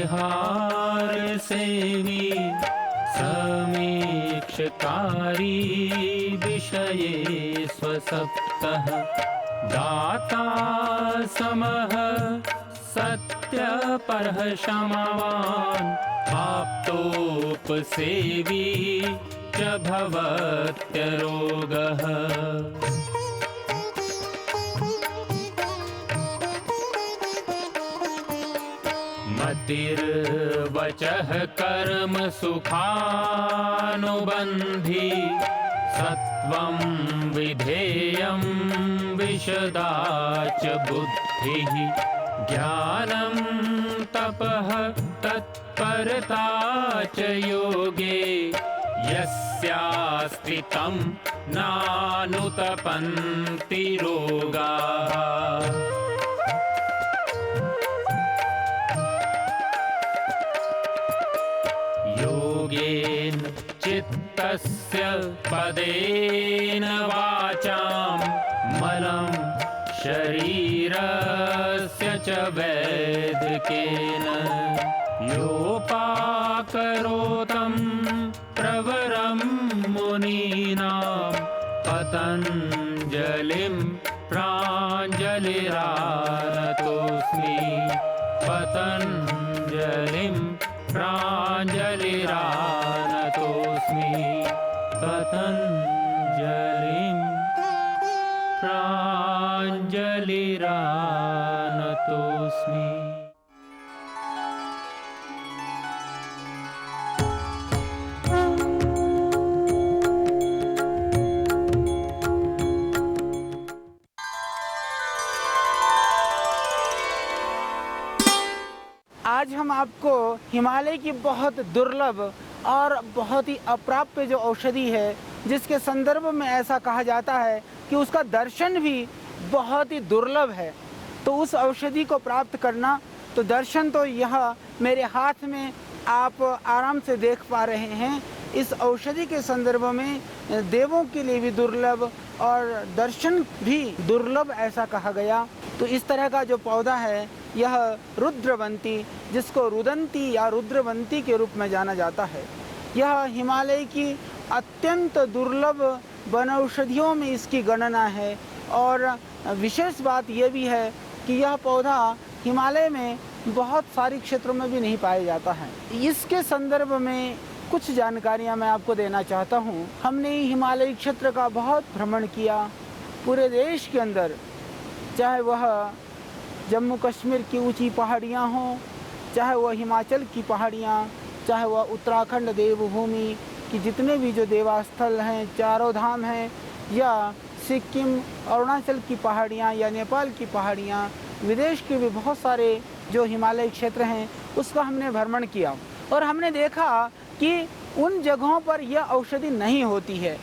विहार सेवी समीक्षकारी विषये स्वसप्तः दाता समः सत्यपरः क्षमावान् आप्तोपसेवी च भवत्यरोगः। मतिर्वचः कर्म सुखानुबन्धी सत्वं विधेयं विशदा च बुद्धिः ज्ञानं तपः तत्परता च योगे यस्यास्ति तं नानुतपन्ति रोगाः। योगेन चित्तस्य पदेन वाचां मलं शरीरस्य च वैदिकेन योपाकरोतं प्रवरं मुनीनां पतञ्जलिं प्राञ्जलिरानतोऽस्मि पतञ्जलिं प्राञ्जलिरानतोऽस्मि पतञ्जलिं प्राञ्जलिरानतोऽस्मि। आज हम आपको हिमालय की बहुत दुर्लभ और बहुत ही अप्राप्य जो औषधि है, जिसके संदर्भ में ऐसा कहा जाता है कि उसका दर्शन भी बहुत ही दुर्लभ है, तो उस औषधि को प्राप्त करना, तो दर्शन तो यह मेरे हाथ में आप आराम से देख पा रहे हैं। इस औषधि के संदर्भ में देवों के लिए भी दुर्लभ और दर्शन भी दुर्लभ ऐसा कहा गया। तो इस तरह का जो पौधा है यह रुद्रवंती, जिसको रुदंती या रुद्रवंती के रूप में जाना जाता है, यह हिमालय की अत्यंत दुर्लभ वनौषधियों में इसकी गणना है। और विशेष बात यह भी है कि यह पौधा हिमालय में बहुत सारी क्षेत्रों में भी नहीं पाया जाता है। इसके संदर्भ में कुछ जानकारियां मैं आपको देना चाहता हूं। हमने हिमालय क्षेत्र का बहुत भ्रमण किया, पूरे देश के अंदर, चाहे वह जम्मू कश्मीर की ऊंची पहाड़ियां हों, चाहे वह हिमाचल की पहाड़ियां, चाहे वह उत्तराखंड देवभूमि की जितने भी जो देवास्थल हैं, चारों धाम हैं, या सिक्किम अरुणाचल की पहाड़ियां या नेपाल की पहाड़ियां, विदेश के भी बहुत सारे जो हिमालय क्षेत्र हैं उसका हमने भ्रमण किया। और हमने देखा कि उन जगहों पर यह औषधि नहीं होती है।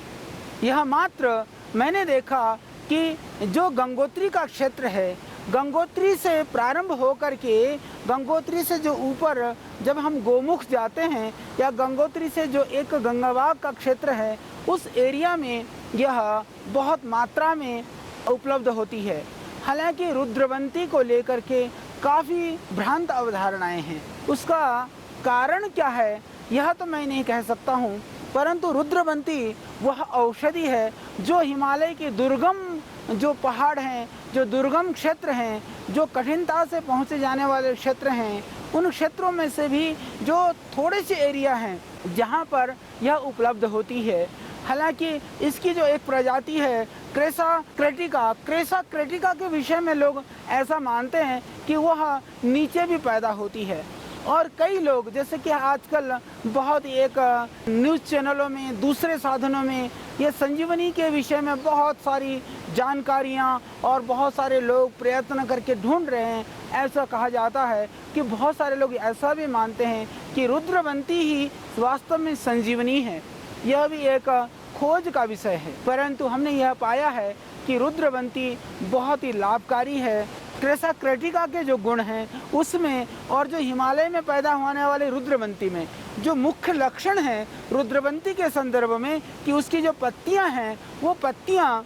यह मात्र मैंने देखा कि जो गंगोत्री का क्षेत्र है, गंगोत्री से प्रारंभ होकर के गंगोत्री से जो ऊपर जब हम गोमुख जाते हैं, या गंगोत्री से जो एक गंगाबाग का क्षेत्र है, उस एरिया में यह बहुत मात्रा में उपलब्ध होती है। हालांकि रुद्रवंती को लेकर के काफ़ी भ्रांत अवधारणाएं हैं। उसका कारण क्या है यह तो मैं नहीं कह सकता हूँ, परंतु रुद्रवंती वह औषधि है जो हिमालय के दुर्गम जो पहाड़ हैं, जो दुर्गम क्षेत्र हैं, जो कठिनता से पहुँचे जाने वाले क्षेत्र हैं, उन क्षेत्रों में से भी जो थोड़े से एरिया हैं जहाँ पर यह उपलब्ध होती है। हालांकि इसकी जो एक प्रजाति है क्रेसा क्रेटिका के विषय में लोग ऐसा मानते हैं कि वह नीचे भी पैदा होती है। और कई लोग, जैसे कि आजकल बहुत एक न्यूज़ चैनलों में, दूसरे साधनों में ये संजीवनी के विषय में बहुत सारी जानकारियाँ और बहुत सारे लोग प्रयत्न करके ढूंढ रहे हैं। ऐसा कहा जाता है कि बहुत सारे लोग ऐसा भी मानते हैं कि रुद्रवंती ही वास्तव में संजीवनी है। यह भी एक खोज का विषय है, परंतु हमने यह पाया है कि रुद्रवंती बहुत ही लाभकारी है। क्रेसा क्रेटिका के जो गुण हैं उसमें, और जो हिमालय में पैदा होने वाले रुद्रवंती में जो मुख्य लक्षण है रुद्रवंती के संदर्भ में, कि उसकी जो पत्तियां हैं वो पत्तियां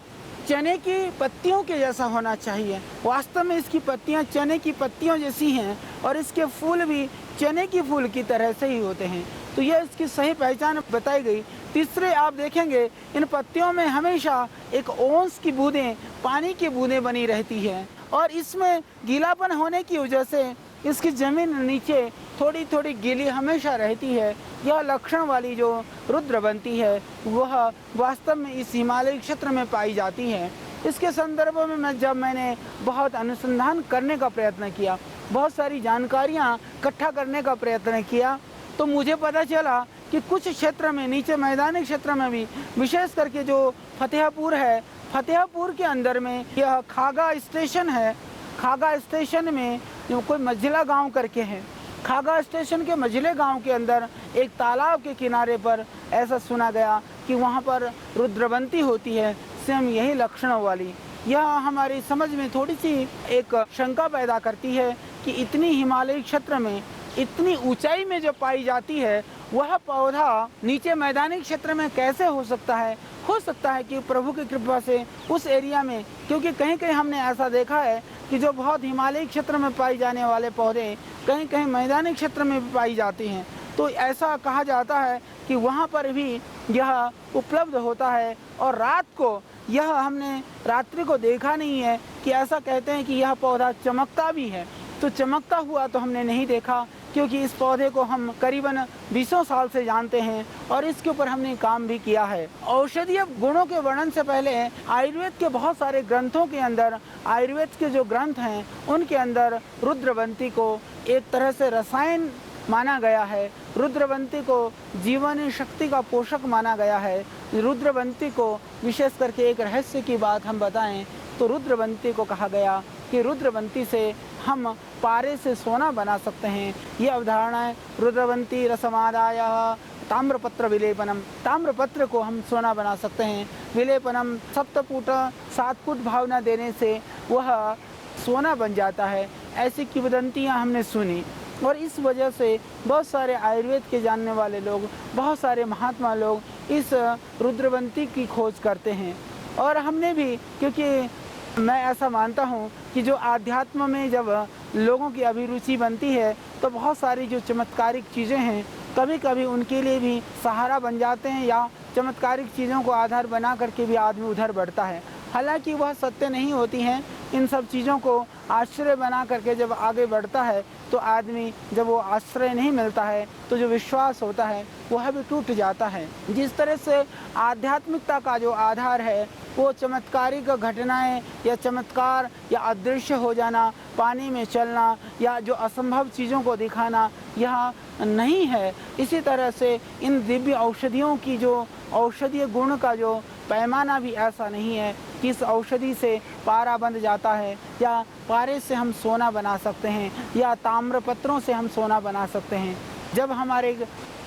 चने की पत्तियों के जैसा होना चाहिए। वास्तव में इसकी पत्तियां चने की पत्तियों जैसी हैं और इसके फूल भी चने की फूल की तरह से ही होते हैं। तो यह इसकी सही पहचान बताई गई। तीसरे आप देखेंगे इन पत्तियों में हमेशा एक ओंस की बूंदें, पानी की बूंदें बनी रहती है और इसमें गीलापन होने की वजह से इसकी ज़मीन नीचे थोड़ी थोड़ी गीली हमेशा रहती है। यह लक्षण वाली जो रुद्रवंती है वह वास्तव में इस हिमालयी क्षेत्र में पाई जाती है। इसके संदर्भ में जब मैंने बहुत अनुसंधान करने का प्रयत्न किया, बहुत सारी जानकारियाँ इकट्ठा करने का प्रयत्न किया, तो मुझे पता चला कि कुछ क्षेत्र में, नीचे मैदानी क्षेत्र में भी, विशेष करके जो फतेहपुर है, फतेहपुर के अंदर में यह खागा स्टेशन है। खागा स्टेशन में जो कोई मझिला गांव करके है, खागा स्टेशन के मझिले गांव के अंदर एक तालाब के किनारे पर ऐसा सुना गया कि वहां पर रुद्रवंती होती है, सेम यही लक्षणों वाली। यह हमारी समझ में थोड़ी सी एक शंका पैदा करती है कि इतनी हिमालयी क्षेत्र में, इतनी ऊंचाई में जो पाई जाती है, वह पौधा नीचे मैदानी क्षेत्र में कैसे हो सकता है? हो सकता है कि प्रभु की कृपा से उस एरिया में, क्योंकि कहीं कहीं हमने ऐसा देखा है कि जो बहुत हिमालयी क्षेत्र में पाई जाने वाले पौधे कहीं कहीं मैदानी क्षेत्र में भी पाई जाती हैं। तो ऐसा कहा जाता है कि वहाँ पर भी यह उपलब्ध होता है। और रात को यह हमने रात्रि को देखा नहीं है कि ऐसा कहते हैं कि यह पौधा चमकता भी है। तो चमकता हुआ तो हमने नहीं देखा, क्योंकि इस पौधे को हम करीबन 20 साल से जानते हैं और इसके ऊपर हमने काम भी किया है। औषधीय गुणों के वर्णन से पहले आयुर्वेद के बहुत सारे ग्रंथों के अंदर, आयुर्वेद के जो ग्रंथ हैं उनके अंदर रुद्रवंती को एक तरह से रसायन माना गया है। रुद्रवंती को जीवन शक्ति का पोषक माना गया है। रुद्रवंती को विशेष करके एक रहस्य की बात हम बताएं तो रुद्रवंती को कहा गया कि रुद्रवंती से हम पारे से सोना बना सकते हैं। ये अवधारणा है। रुद्रवंती रसमादाय ताम्रपत्र विलेपनम, ताम्रपत्र को हम सोना बना सकते हैं। विलेपनम सप्तपुट, 7 फुट भावना देने से वह सोना बन जाता है। ऐसी किंवदंतियाँ हमने सुनी और इस वजह से बहुत सारे आयुर्वेद के जानने वाले लोग, बहुत सारे महात्मा लोग इस रुद्रवंती की खोज करते हैं। और हमने भी, क्योंकि मैं ऐसा मानता हूँ कि जो आध्यात्म में जब लोगों की अभिरुचि बनती है तो बहुत सारी जो चमत्कारिक चीज़ें हैं कभी कभी उनके लिए भी सहारा बन जाते हैं, या चमत्कारिक चीज़ों को आधार बना करके भी आदमी उधर बढ़ता है। हालांकि वह सत्य नहीं होती हैं। इन सब चीज़ों को आश्रय बना करके जब आगे बढ़ता है तो आदमी, जब वो आश्रय नहीं मिलता है तो जो विश्वास होता है वह भी टूट जाता है। जिस तरह से आध्यात्मिकता का जो आधार है वो चमत्कारिक घटनाएं या चमत्कार या अदृश्य हो जाना, पानी में चलना या जो असंभव चीज़ों को दिखाना, यह नहीं है। इसी तरह से इन दिव्य औषधियों की जो औषधीय गुण का जो पैमाना भी ऐसा नहीं है कि इस औषधि से पारा बंध जाता है या पारे से हम सोना बना सकते हैं या ताम्रपत्रों से हम सोना बना सकते हैं। जब हमारे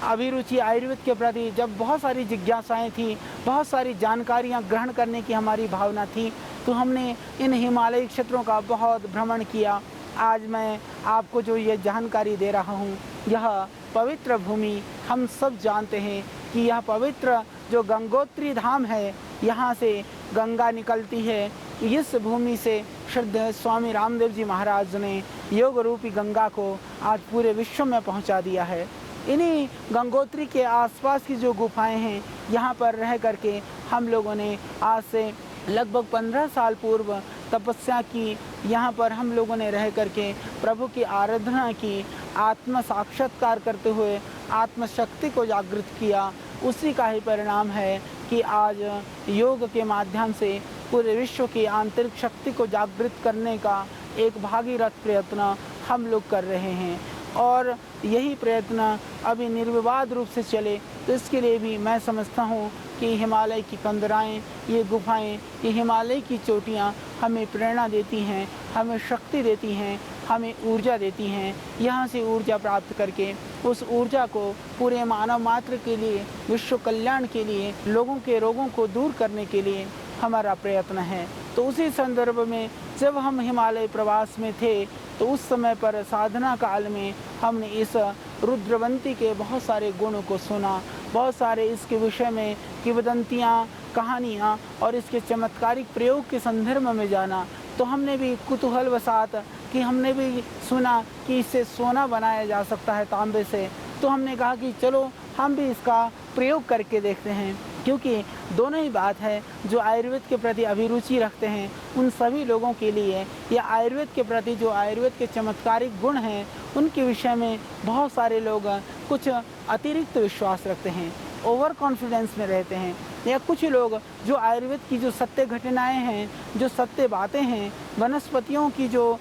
अभिरुचि आयुर्वेद के प्रति जब बहुत सारी जिज्ञासाएं थी, बहुत सारी जानकारियां ग्रहण करने की हमारी भावना थी, तो हमने इन हिमालयी क्षेत्रों का बहुत भ्रमण किया। आज मैं आपको जो ये जानकारी दे रहा हूँ, यह पवित्र भूमि, हम सब जानते हैं कि यह पवित्र जो गंगोत्री धाम है, यहाँ से गंगा निकलती है। इस भूमि से श्रद्धेय स्वामी रामदेव जी महाराज ने योग रूपी गंगा को आज पूरे विश्व में पहुँचा दिया है। इन्हीं गंगोत्री के आसपास की जो गुफाएं हैं, यहाँ पर रह करके हम लोगों ने आज से लगभग 15 साल पूर्व तपस्या की। यहाँ पर हम लोगों ने रह करके प्रभु की आराधना की, आत्म साक्षात्कार करते हुए आत्मशक्ति को जागृत किया। उसी का ही परिणाम है कि आज योग के माध्यम से पूरे विश्व की आंतरिक शक्ति को जागृत करने का एक भागीरथ प्रयत्न हम लोग कर रहे हैं। और यही प्रयत्न अभी निर्विवाद रूप से चले, तो इसके लिए भी मैं समझता हूँ कि हिमालय की कंदराएँ, ये गुफाएँ, ये हिमालय की चोटियाँ हमें प्रेरणा देती हैं, हमें शक्ति देती हैं, हमें ऊर्जा देती हैं। यहाँ से ऊर्जा प्राप्त करके उस ऊर्जा को पूरे मानव मात्र के लिए, विश्व कल्याण के लिए, लोगों के रोगों को दूर करने के लिए हमारा प्रयत्न है। तो उसी संदर्भ में जब हम हिमालय प्रवास में थे तो उस समय पर साधना काल में हमने इस रुद्रवंती के बहुत सारे गुणों को सुना, बहुत सारे इसके विषय में किंवदंतियाँ, कहानियाँ और इसके चमत्कारिक प्रयोग के संदर्भ में जाना। तो हमने भी कुतूहलवशात कि हमने भी सुना कि इससे सोना बनाया जा सकता है तांबे से, तो हमने कहा कि चलो हम भी इसका प्रयोग करके देखते हैं। क्योंकि दोनों ही बात है, जो आयुर्वेद के प्रति अभिरुचि रखते हैं उन सभी लोगों के लिए, या आयुर्वेद के प्रति जो आयुर्वेद के चमत्कारिक गुण हैं उनके विषय में बहुत सारे लोग कुछ अतिरिक्त विश्वास रखते हैं, ओवर कॉन्फिडेंस में रहते हैं। या कुछ लोग जो आयुर्वेद की जो सत्य घटनाएं हैं, जो सत्य बातें हैं, वनस्पतियों की जो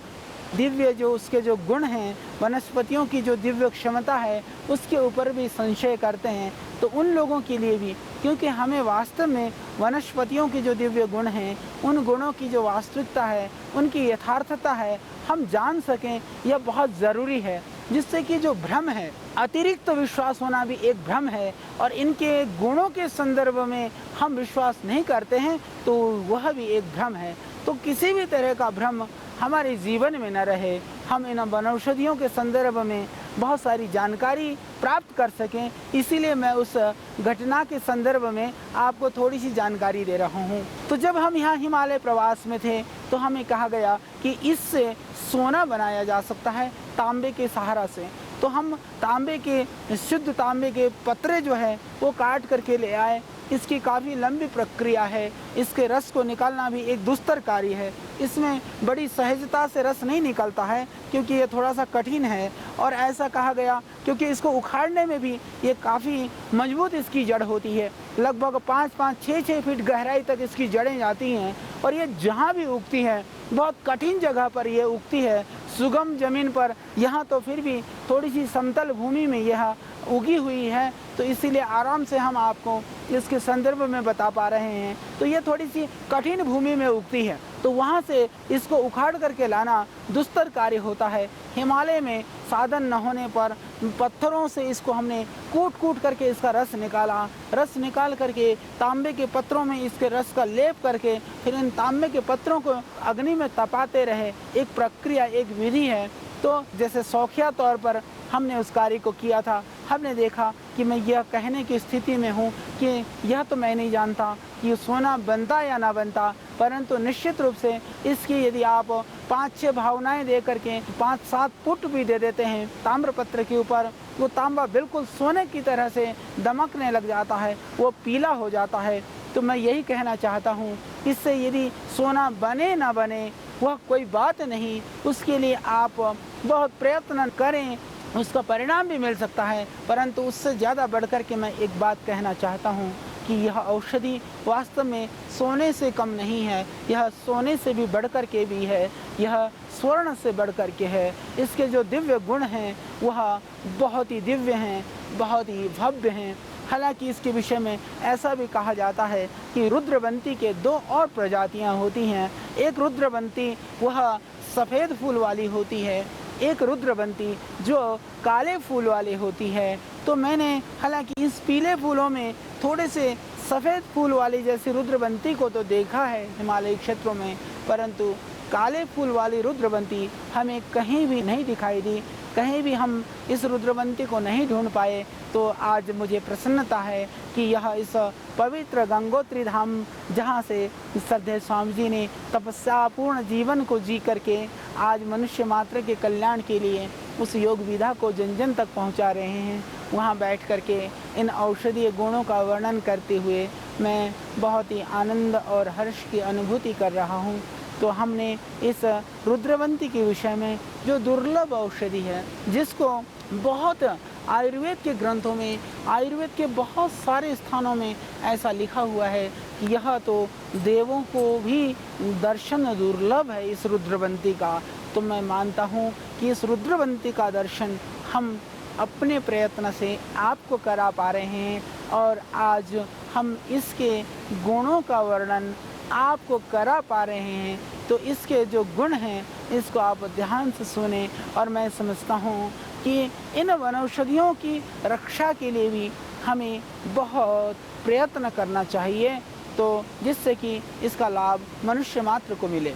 दिव्य जो उसके जो गुण हैं, वनस्पतियों की जो दिव्य क्षमता है, उसके ऊपर भी संशय करते हैं। तो उन लोगों के लिए भी, क्योंकि हमें वास्तव में वनस्पतियों के जो दिव्य गुण हैं, उन गुणों की जो वास्तविकता है, उनकी यथार्थता है, हम जान सकें, यह बहुत ज़रूरी है। जिससे कि जो भ्रम है, अतिरिक्त विश्वास होना भी एक भ्रम है, और इनके गुणों के संदर्भ में हम विश्वास नहीं करते हैं तो वह भी एक भ्रम है। तो किसी भी तरह का भ्रम हमारे जीवन में न रहे, हम इन वनौषधियों के संदर्भ में बहुत सारी जानकारी प्राप्त कर सकें, इसीलिए मैं उस घटना के संदर्भ में आपको थोड़ी सी जानकारी दे रहा हूँ। तो जब हम यहाँ हिमालय प्रवास में थे तो हमें कहा गया कि इससे सोना बनाया जा सकता है तांबे के सहारा से। तो हम तांबे के, शुद्ध तांबे के पत्रे जो है वो काट करके ले आए। इसकी काफ़ी लंबी प्रक्रिया है, इसके रस को निकालना भी एक दुस्तर कार्य है। इसमें बड़ी सहजता से रस नहीं निकलता है, क्योंकि ये थोड़ा सा कठिन है। और ऐसा कहा गया क्योंकि इसको उखाड़ने में भी ये काफ़ी मजबूत इसकी जड़ होती है, लगभग 5-5, 6-6 फीट गहराई तक इसकी जड़ें जाती हैं। और ये जहाँ भी उगती है बहुत कठिन जगह पर ये उगती है, सुगम ज़मीन पर। यहाँ तो फिर भी थोड़ी सी समतल भूमि में यह उगी हुई है, तो इसीलिए आराम से हम आपको इसके संदर्भ में बता पा रहे हैं। तो ये थोड़ी सी कठिन भूमि में उगती है, तो वहाँ से इसको उखाड़ करके लाना दुस्तर कार्य होता है। हिमालय में साधन न होने पर पत्थरों से इसको हमने कूट करके इसका रस निकाला। रस निकाल करके तांबे के पत्रों में इसके रस का लेप करके फिर इन तांबे के पत्रों को अग्नि में तपाते रहे। एक प्रक्रिया, एक विधि है। तो जैसे शौकिया तौर पर हमने उस कार्य को किया था। हमने देखा कि मैं यह कहने की स्थिति में हूँ कि यह तो मैं नहीं जानता कि सोना बनता या ना बनता, परंतु निश्चित रूप से इसकी यदि आप 5-6 भावनाएं दे करके 5-7 फुट भी दे देते हैं ताम्रपत्र के ऊपर, वो तांबा बिल्कुल सोने की तरह से दमकने लग जाता है, वो पीला हो जाता है। तो मैं यही कहना चाहता हूँ, इससे यदि सोना बने ना बने वह कोई बात नहीं, उसके लिए आप बहुत प्रयत्न करें, उसका परिणाम भी मिल सकता है। परंतु उससे ज़्यादा बढ़कर के मैं एक बात कहना चाहता हूँ कि यह औषधि वास्तव में सोने से कम नहीं है, यह सोने से भी बढ़कर के भी है, यह स्वर्ण से बढ़कर के है। इसके जो दिव्य गुण हैं वह बहुत ही दिव्य हैं, बहुत ही भव्य हैं। हालांकि इसके विषय में ऐसा भी कहा जाता है कि रुद्रवंती के 2 और प्रजातियां होती हैं। एक रुद्रवंती वह सफ़ेद फूल वाली होती है, एक रुद्रवंती जो काले फूल वाली होती है। तो मैंने हालांकि इस पीले फूलों में थोड़े से सफ़ेद फूल वाली जैसी रुद्रवंती को तो देखा है हिमालयी क्षेत्रों में, परंतु काले फूल वाली रुद्रवंती हमें कहीं भी नहीं दिखाई दी, कहीं भी हम इस रुद्रवंती को नहीं ढूंढ पाए। तो आज मुझे प्रसन्नता है कि यह इस पवित्र गंगोत्री धाम, जहाँ से श्रद्धेय स्वामी जी ने तपस्यापूर्ण जीवन को जी करके आज मनुष्य मात्र के कल्याण के लिए उस योग विधा को जन जन तक पहुँचा रहे हैं, वहाँ बैठ करके इन औषधीय गुणों का वर्णन करते हुए मैं बहुत ही आनंद और हर्ष की अनुभूति कर रहा हूँ। तो हमने इस रुद्रवंती के विषय में जो दुर्लभ औषधि है, जिसको बहुत आयुर्वेद के ग्रंथों में, आयुर्वेद के बहुत सारे स्थानों में ऐसा लिखा हुआ है कि यह तो देवों को भी दर्शन दुर्लभ है इस रुद्रवंती का। तो मैं मानता हूँ कि इस रुद्रवंती का दर्शन हम अपने प्रयत्न से आपको करा पा रहे हैं, और आज हम इसके गुणों का वर्णन आपको करा पा रहे हैं। तो इसके जो गुण हैं इसको आप ध्यान से सुने। और मैं समझता हूँ कि इन वनौषधियों की रक्षा के लिए भी हमें बहुत प्रयत्न करना चाहिए, तो जिससे कि इसका लाभ मनुष्य मात्र को मिले।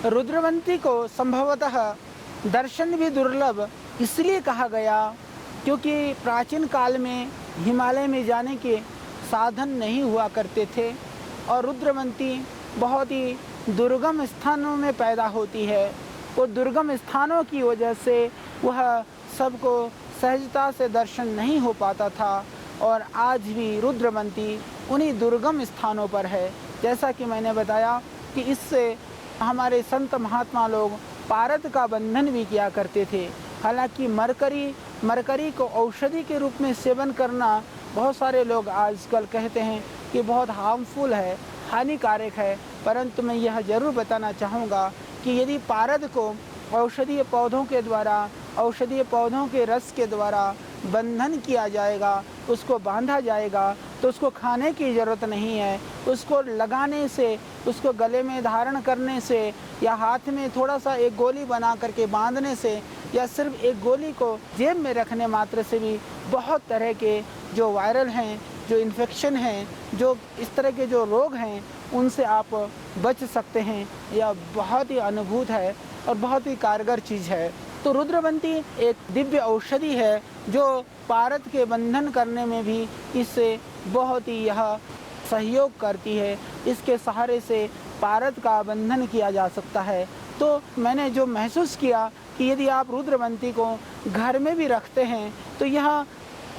रुद्रवंती को संभवतः दर्शन भी दुर्लभ इसलिए कहा गया क्योंकि प्राचीन काल में हिमालय में जाने के साधन नहीं हुआ करते थे, और रुद्रवंती बहुत ही दुर्गम स्थानों में पैदा होती है। वो दुर्गम स्थानों की वजह से वह सबको सहजता से दर्शन नहीं हो पाता था। और आज भी रुद्रवंती उन्हीं दुर्गम स्थानों पर है। जैसा कि मैंने बताया कि इससे हमारे संत महात्मा लोग पारद का बंधन भी किया करते थे। हालांकि मरकरी को औषधि के रूप में सेवन करना बहुत सारे लोग आजकल कहते हैं कि बहुत हार्मफुल है, हानिकारक है, परंतु मैं यह ज़रूर बताना चाहूँगा कि यदि पारद को औषधीय पौधों के द्वारा, औषधीय पौधों के रस के द्वारा बंधन किया जाएगा, उसको बांधा जाएगा, तो उसको खाने की ज़रूरत नहीं है। उसको लगाने से, उसको गले में धारण करने से या हाथ में थोड़ा सा एक गोली बना करके बांधने से या सिर्फ एक गोली को जेब में रखने मात्र से भी बहुत तरह के जो वायरल हैं, जो इन्फेक्शन हैं, जो इस तरह के जो रोग हैं, उनसे आप बच सकते हैं। यह बहुत ही अनुभूत है और बहुत ही कारगर चीज़ है। तो रुद्रवंती एक दिव्य औषधि है जो पारद के बंधन करने में भी इससे बहुत ही यह सहयोग करती है। इसके सहारे से पारद का बंधन किया जा सकता है। तो मैंने जो महसूस किया कि यदि आप रुद्रवंती को घर में भी रखते हैं तो यह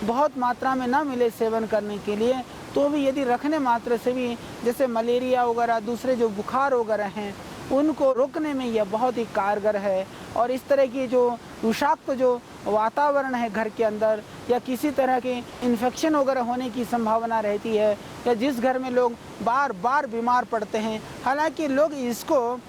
बहुत मात्रा में ना मिले सेवन करने के लिए, तो भी यदि रखने मात्र से भी जैसे मलेरिया वगैरह दूसरे जो बुखार वगैरह हैं उनको रोकने में यह बहुत ही कारगर है। और इस तरह की जो विषाक्त जो वातावरण है घर के अंदर या किसी तरह के इन्फेक्शन वगैरह होने की संभावना रहती है, या जिस घर में लोग बार बार बीमार पड़ते हैं, हालांकि लोग इसको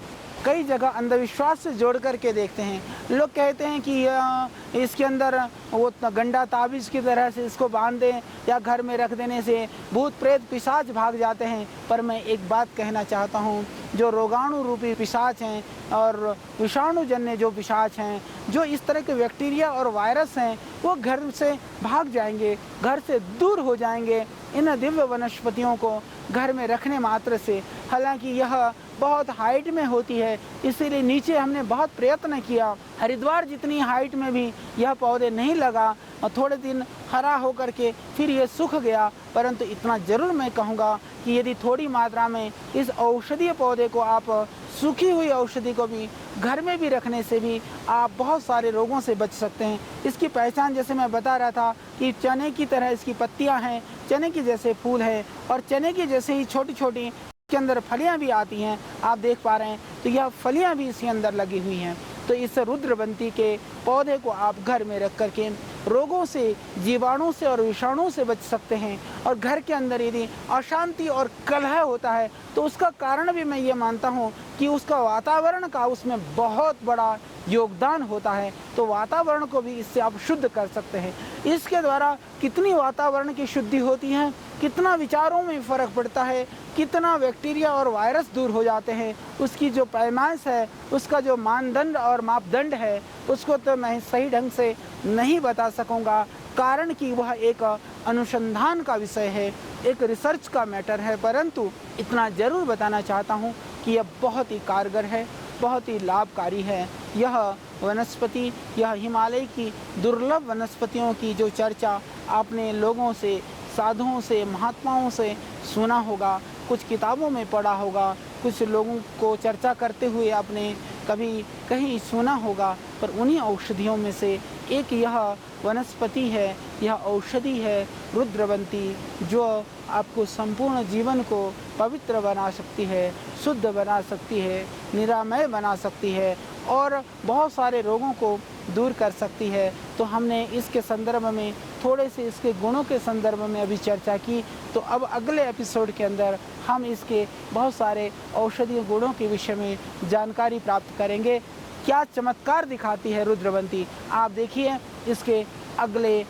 कई जगह अंधविश्वास से जोड़ करके देखते हैं। लोग कहते हैं कि इसके अंदर वो गंडा ताबीज़ की तरह से इसको बांध दें या घर में रख देने से भूत प्रेत पिशाच भाग जाते हैं। पर मैं एक बात कहना चाहता हूँ, जो रोगाणु रूपी पिशाच हैं और विषाणुजन्य जो पिशाच हैं, जो इस तरह के बैक्टीरिया और वायरस हैं, वो घर से भाग जाएंगे, घर से दूर हो जाएंगे इन दिव्य वनस्पतियों को घर में रखने मात्र से। हालांकि यह बहुत हाइट में होती है, इसीलिए नीचे हमने बहुत प्रयत्न किया। हरिद्वार जितनी हाइट में भी यह पौधे नहीं लगा और थोड़े दिन हरा होकर के फिर ये सूख गया। परंतु इतना ज़रूर मैं कहूँगा कि यदि थोड़ी मात्रा में इस औषधीय पौधे को आप, सूखी हुई औषधि को भी घर में भी रखने से भी आप बहुत सारे रोगों से बच सकते हैं। इसकी पहचान जैसे मैं बता रहा था कि चने की तरह इसकी पत्तियां हैं, चने के जैसे फूल है और चने की जैसे ही छोटी छोटी के अंदर फलियां भी आती हैं, आप देख पा रहे हैं। तो यह फलियां भी इसके अंदर लगी हुई हैं। तो इस रुद्रवंती के पौधे को आप घर में रख करके रोगों से, जीवाणु से और विषाणु से बच सकते हैं। और घर के अंदर यदि अशांति और कलह होता है तो उसका कारण भी मैं ये मानता हूँ कि उसका वातावरण का उसमें बहुत बड़ा योगदान होता है। तो वातावरण को भी इससे आप शुद्ध कर सकते हैं। इसके द्वारा कितनी वातावरण की शुद्धि होती है, कितना विचारों में फ़र्क पड़ता है, कितना बैक्टीरिया और वायरस दूर हो जाते हैं, उसकी जो पैमाइश है, उसका जो मानदंड और मापदंड है, उसको तो मैं सही ढंग से नहीं बता सकूंगा, कारण कि वह एक अनुसंधान का विषय है, एक रिसर्च का मैटर है। परंतु इतना ज़रूर बताना चाहता हूँ कि यह बहुत ही कारगर है, बहुत ही लाभकारी है। यह वनस्पति, यह हिमालय की दुर्लभ वनस्पतियों की जो चर्चा आपने लोगों से, साधुओं से, महात्माओं से सुना होगा, कुछ किताबों में पढ़ा होगा, कुछ लोगों को चर्चा करते हुए आपने कभी कहीं सुना होगा, पर उन्हीं औषधियों में से एक यह वनस्पति है, यह औषधि है रुद्रवंती, जो आपको संपूर्ण जीवन को पवित्र बना सकती है, शुद्ध बना सकती है, निरामय बना सकती है और बहुत सारे रोगों को दूर कर सकती है। तो हमने इसके संदर्भ में थोड़े से इसके गुणों के संदर्भ में अभी चर्चा की। तो अब अगले एपिसोड के अंदर हम इसके बहुत सारे औषधीय गुणों के विषय में जानकारी प्राप्त करेंगे। क्या चमत्कार दिखाती है रुद्रवंती, आप देखिए इसके अगले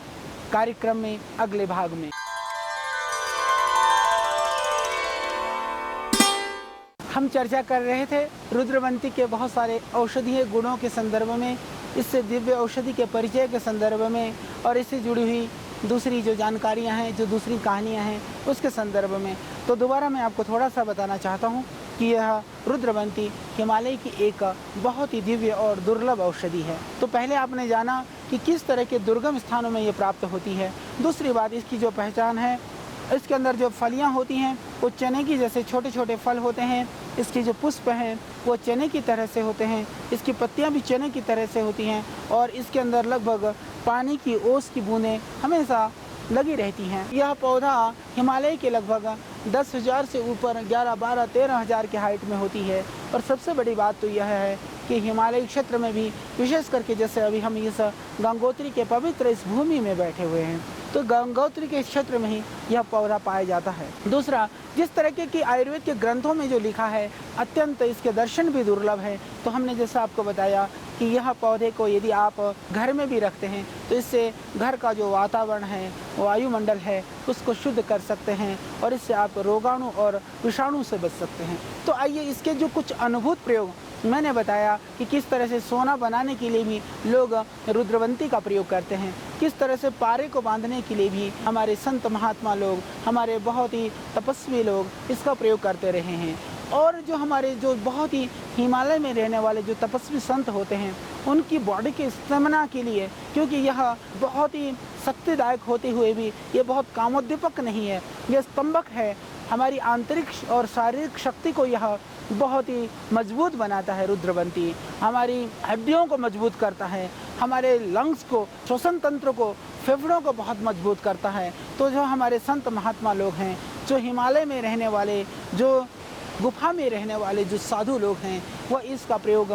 कार्यक्रम में, अगले भाग में। हम चर्चा कर रहे थे रुद्रवंती के बहुत सारे औषधीय गुणों के संदर्भ में, इससे दिव्य औषधि के परिचय के संदर्भ में और इससे जुड़ी हुई दूसरी जो जानकारियां हैं, जो दूसरी कहानियां हैं, उसके संदर्भ में। तो दोबारा मैं आपको थोड़ा सा बताना चाहता हूं कि यह रुद्रवंती हिमालय की एक बहुत ही दिव्य और दुर्लभ औषधि है। तो पहले आपने जाना कि किस तरह के दुर्गम स्थानों में ये प्राप्त होती है। दूसरी बात, इसकी जो पहचान है इसके अंदर जो फलियां होती हैं वो चने की जैसे छोटे छोटे फल होते हैं। इसके जो पुष्प हैं वो चने की तरह से होते हैं। इसकी पत्तियां भी चने की तरह से होती हैं और इसके अंदर लगभग पानी की ओस की बूंदें हमेशा लगी रहती हैं। यह पौधा हिमालय के लगभग 10,000 से ऊपर 11, 12, 13,000 की हाइट में होती है। और सबसे बड़ी बात तो यह है कि हिमालय क्षेत्र में भी विशेष करके जैसे अभी हम इस गंगोत्री के पवित्र इस भूमि में बैठे हुए हैं तो गंगोत्री के क्षेत्र में ही यह पौधा पाया जाता है। दूसरा, जिस तरह के आयुर्वेद के ग्रंथों में जो लिखा है अत्यंत इसके दर्शन भी दुर्लभ है। तो हमने जैसा आपको बताया कि यह पौधे को यदि आप घर में भी रखते हैं तो इससे घर का जो वातावरण है, वायुमंडल है, उसको शुद्ध कर सकते हैं और इससे आप रोगाणु और विषाणु से बच सकते हैं। तो आइए इसके जो कुछ अनुभूत प्रयोग मैंने बताया कि किस तरह से सोना बनाने के लिए भी लोग रुद्रवंती का प्रयोग करते हैं, किस तरह से पारे को बांधने के लिए भी हमारे संत महात्मा लोग, हमारे बहुत ही तपस्वी लोग इसका प्रयोग करते रहे हैं। और जो हमारे जो बहुत ही हिमालय में रहने वाले जो तपस्वी संत होते हैं उनकी बॉडी के स्टेमिना के लिए, क्योंकि यह बहुत ही शक्तिदायक होते हुए भी ये बहुत कामोद्दीपक नहीं है, यह स्तंभक है। हमारी आंतरिक और शारीरिक शक्ति को यह बहुत ही मजबूत बनाता है। रुद्रवंती हमारी हड्डियों को मजबूत करता है, हमारे लंग्स को, श्वसन तंत्र को, फेफड़ों को बहुत मजबूत करता है। तो जो हमारे संत महात्मा लोग हैं, जो हिमालय में रहने वाले, जो गुफा में रहने वाले जो साधु लोग हैं, वह इसका प्रयोग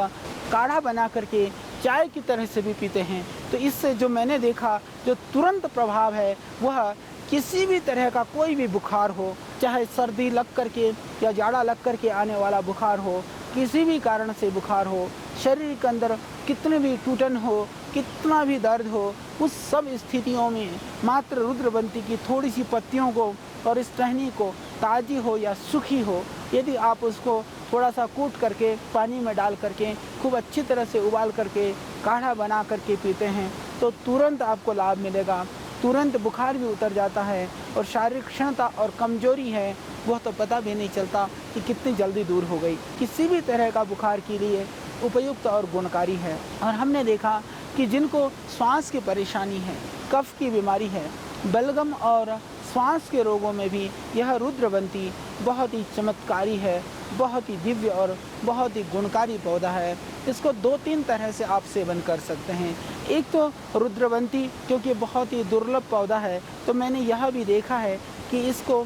काढ़ा बना करके चाय की तरह से भी पीते हैं। तो इससे जो मैंने देखा जो तुरंत प्रभाव है वह किसी भी तरह का कोई भी बुखार हो, चाहे सर्दी लग करके या जाड़ा लग करके आने वाला बुखार हो, किसी भी कारण से बुखार हो, शरीर के अंदर कितने भी टूटन हो, कितना भी दर्द हो, उस सब स्थितियों में मात्र रुद्रवंती की थोड़ी सी पत्तियों को और इस टहनी को, ताज़ी हो या सूखी हो, यदि आप उसको थोड़ा सा कूट करके पानी में डाल करके खूब अच्छी तरह से उबाल करके काढ़ा बना करके पीते हैं तो तुरंत आपको लाभ मिलेगा। तुरंत बुखार भी उतर जाता है और शारीरिक क्षमता और कमजोरी है वह तो पता भी नहीं चलता कि कितनी जल्दी दूर हो गई। किसी भी तरह का बुखार के लिए उपयुक्त और गुणकारी है। और हमने देखा कि जिनको श्वास की परेशानी है, कफ की बीमारी है, बलगम और श्वास के रोगों में भी यह रुद्रवंती बहुत ही चमत्कारी है, बहुत ही दिव्य और बहुत ही गुणकारी पौधा है। इसको 2-3 तरह से आप सेवन कर सकते हैं। एक तो रुद्रवंती क्योंकि बहुत ही दुर्लभ पौधा है तो मैंने यह भी देखा है कि इसको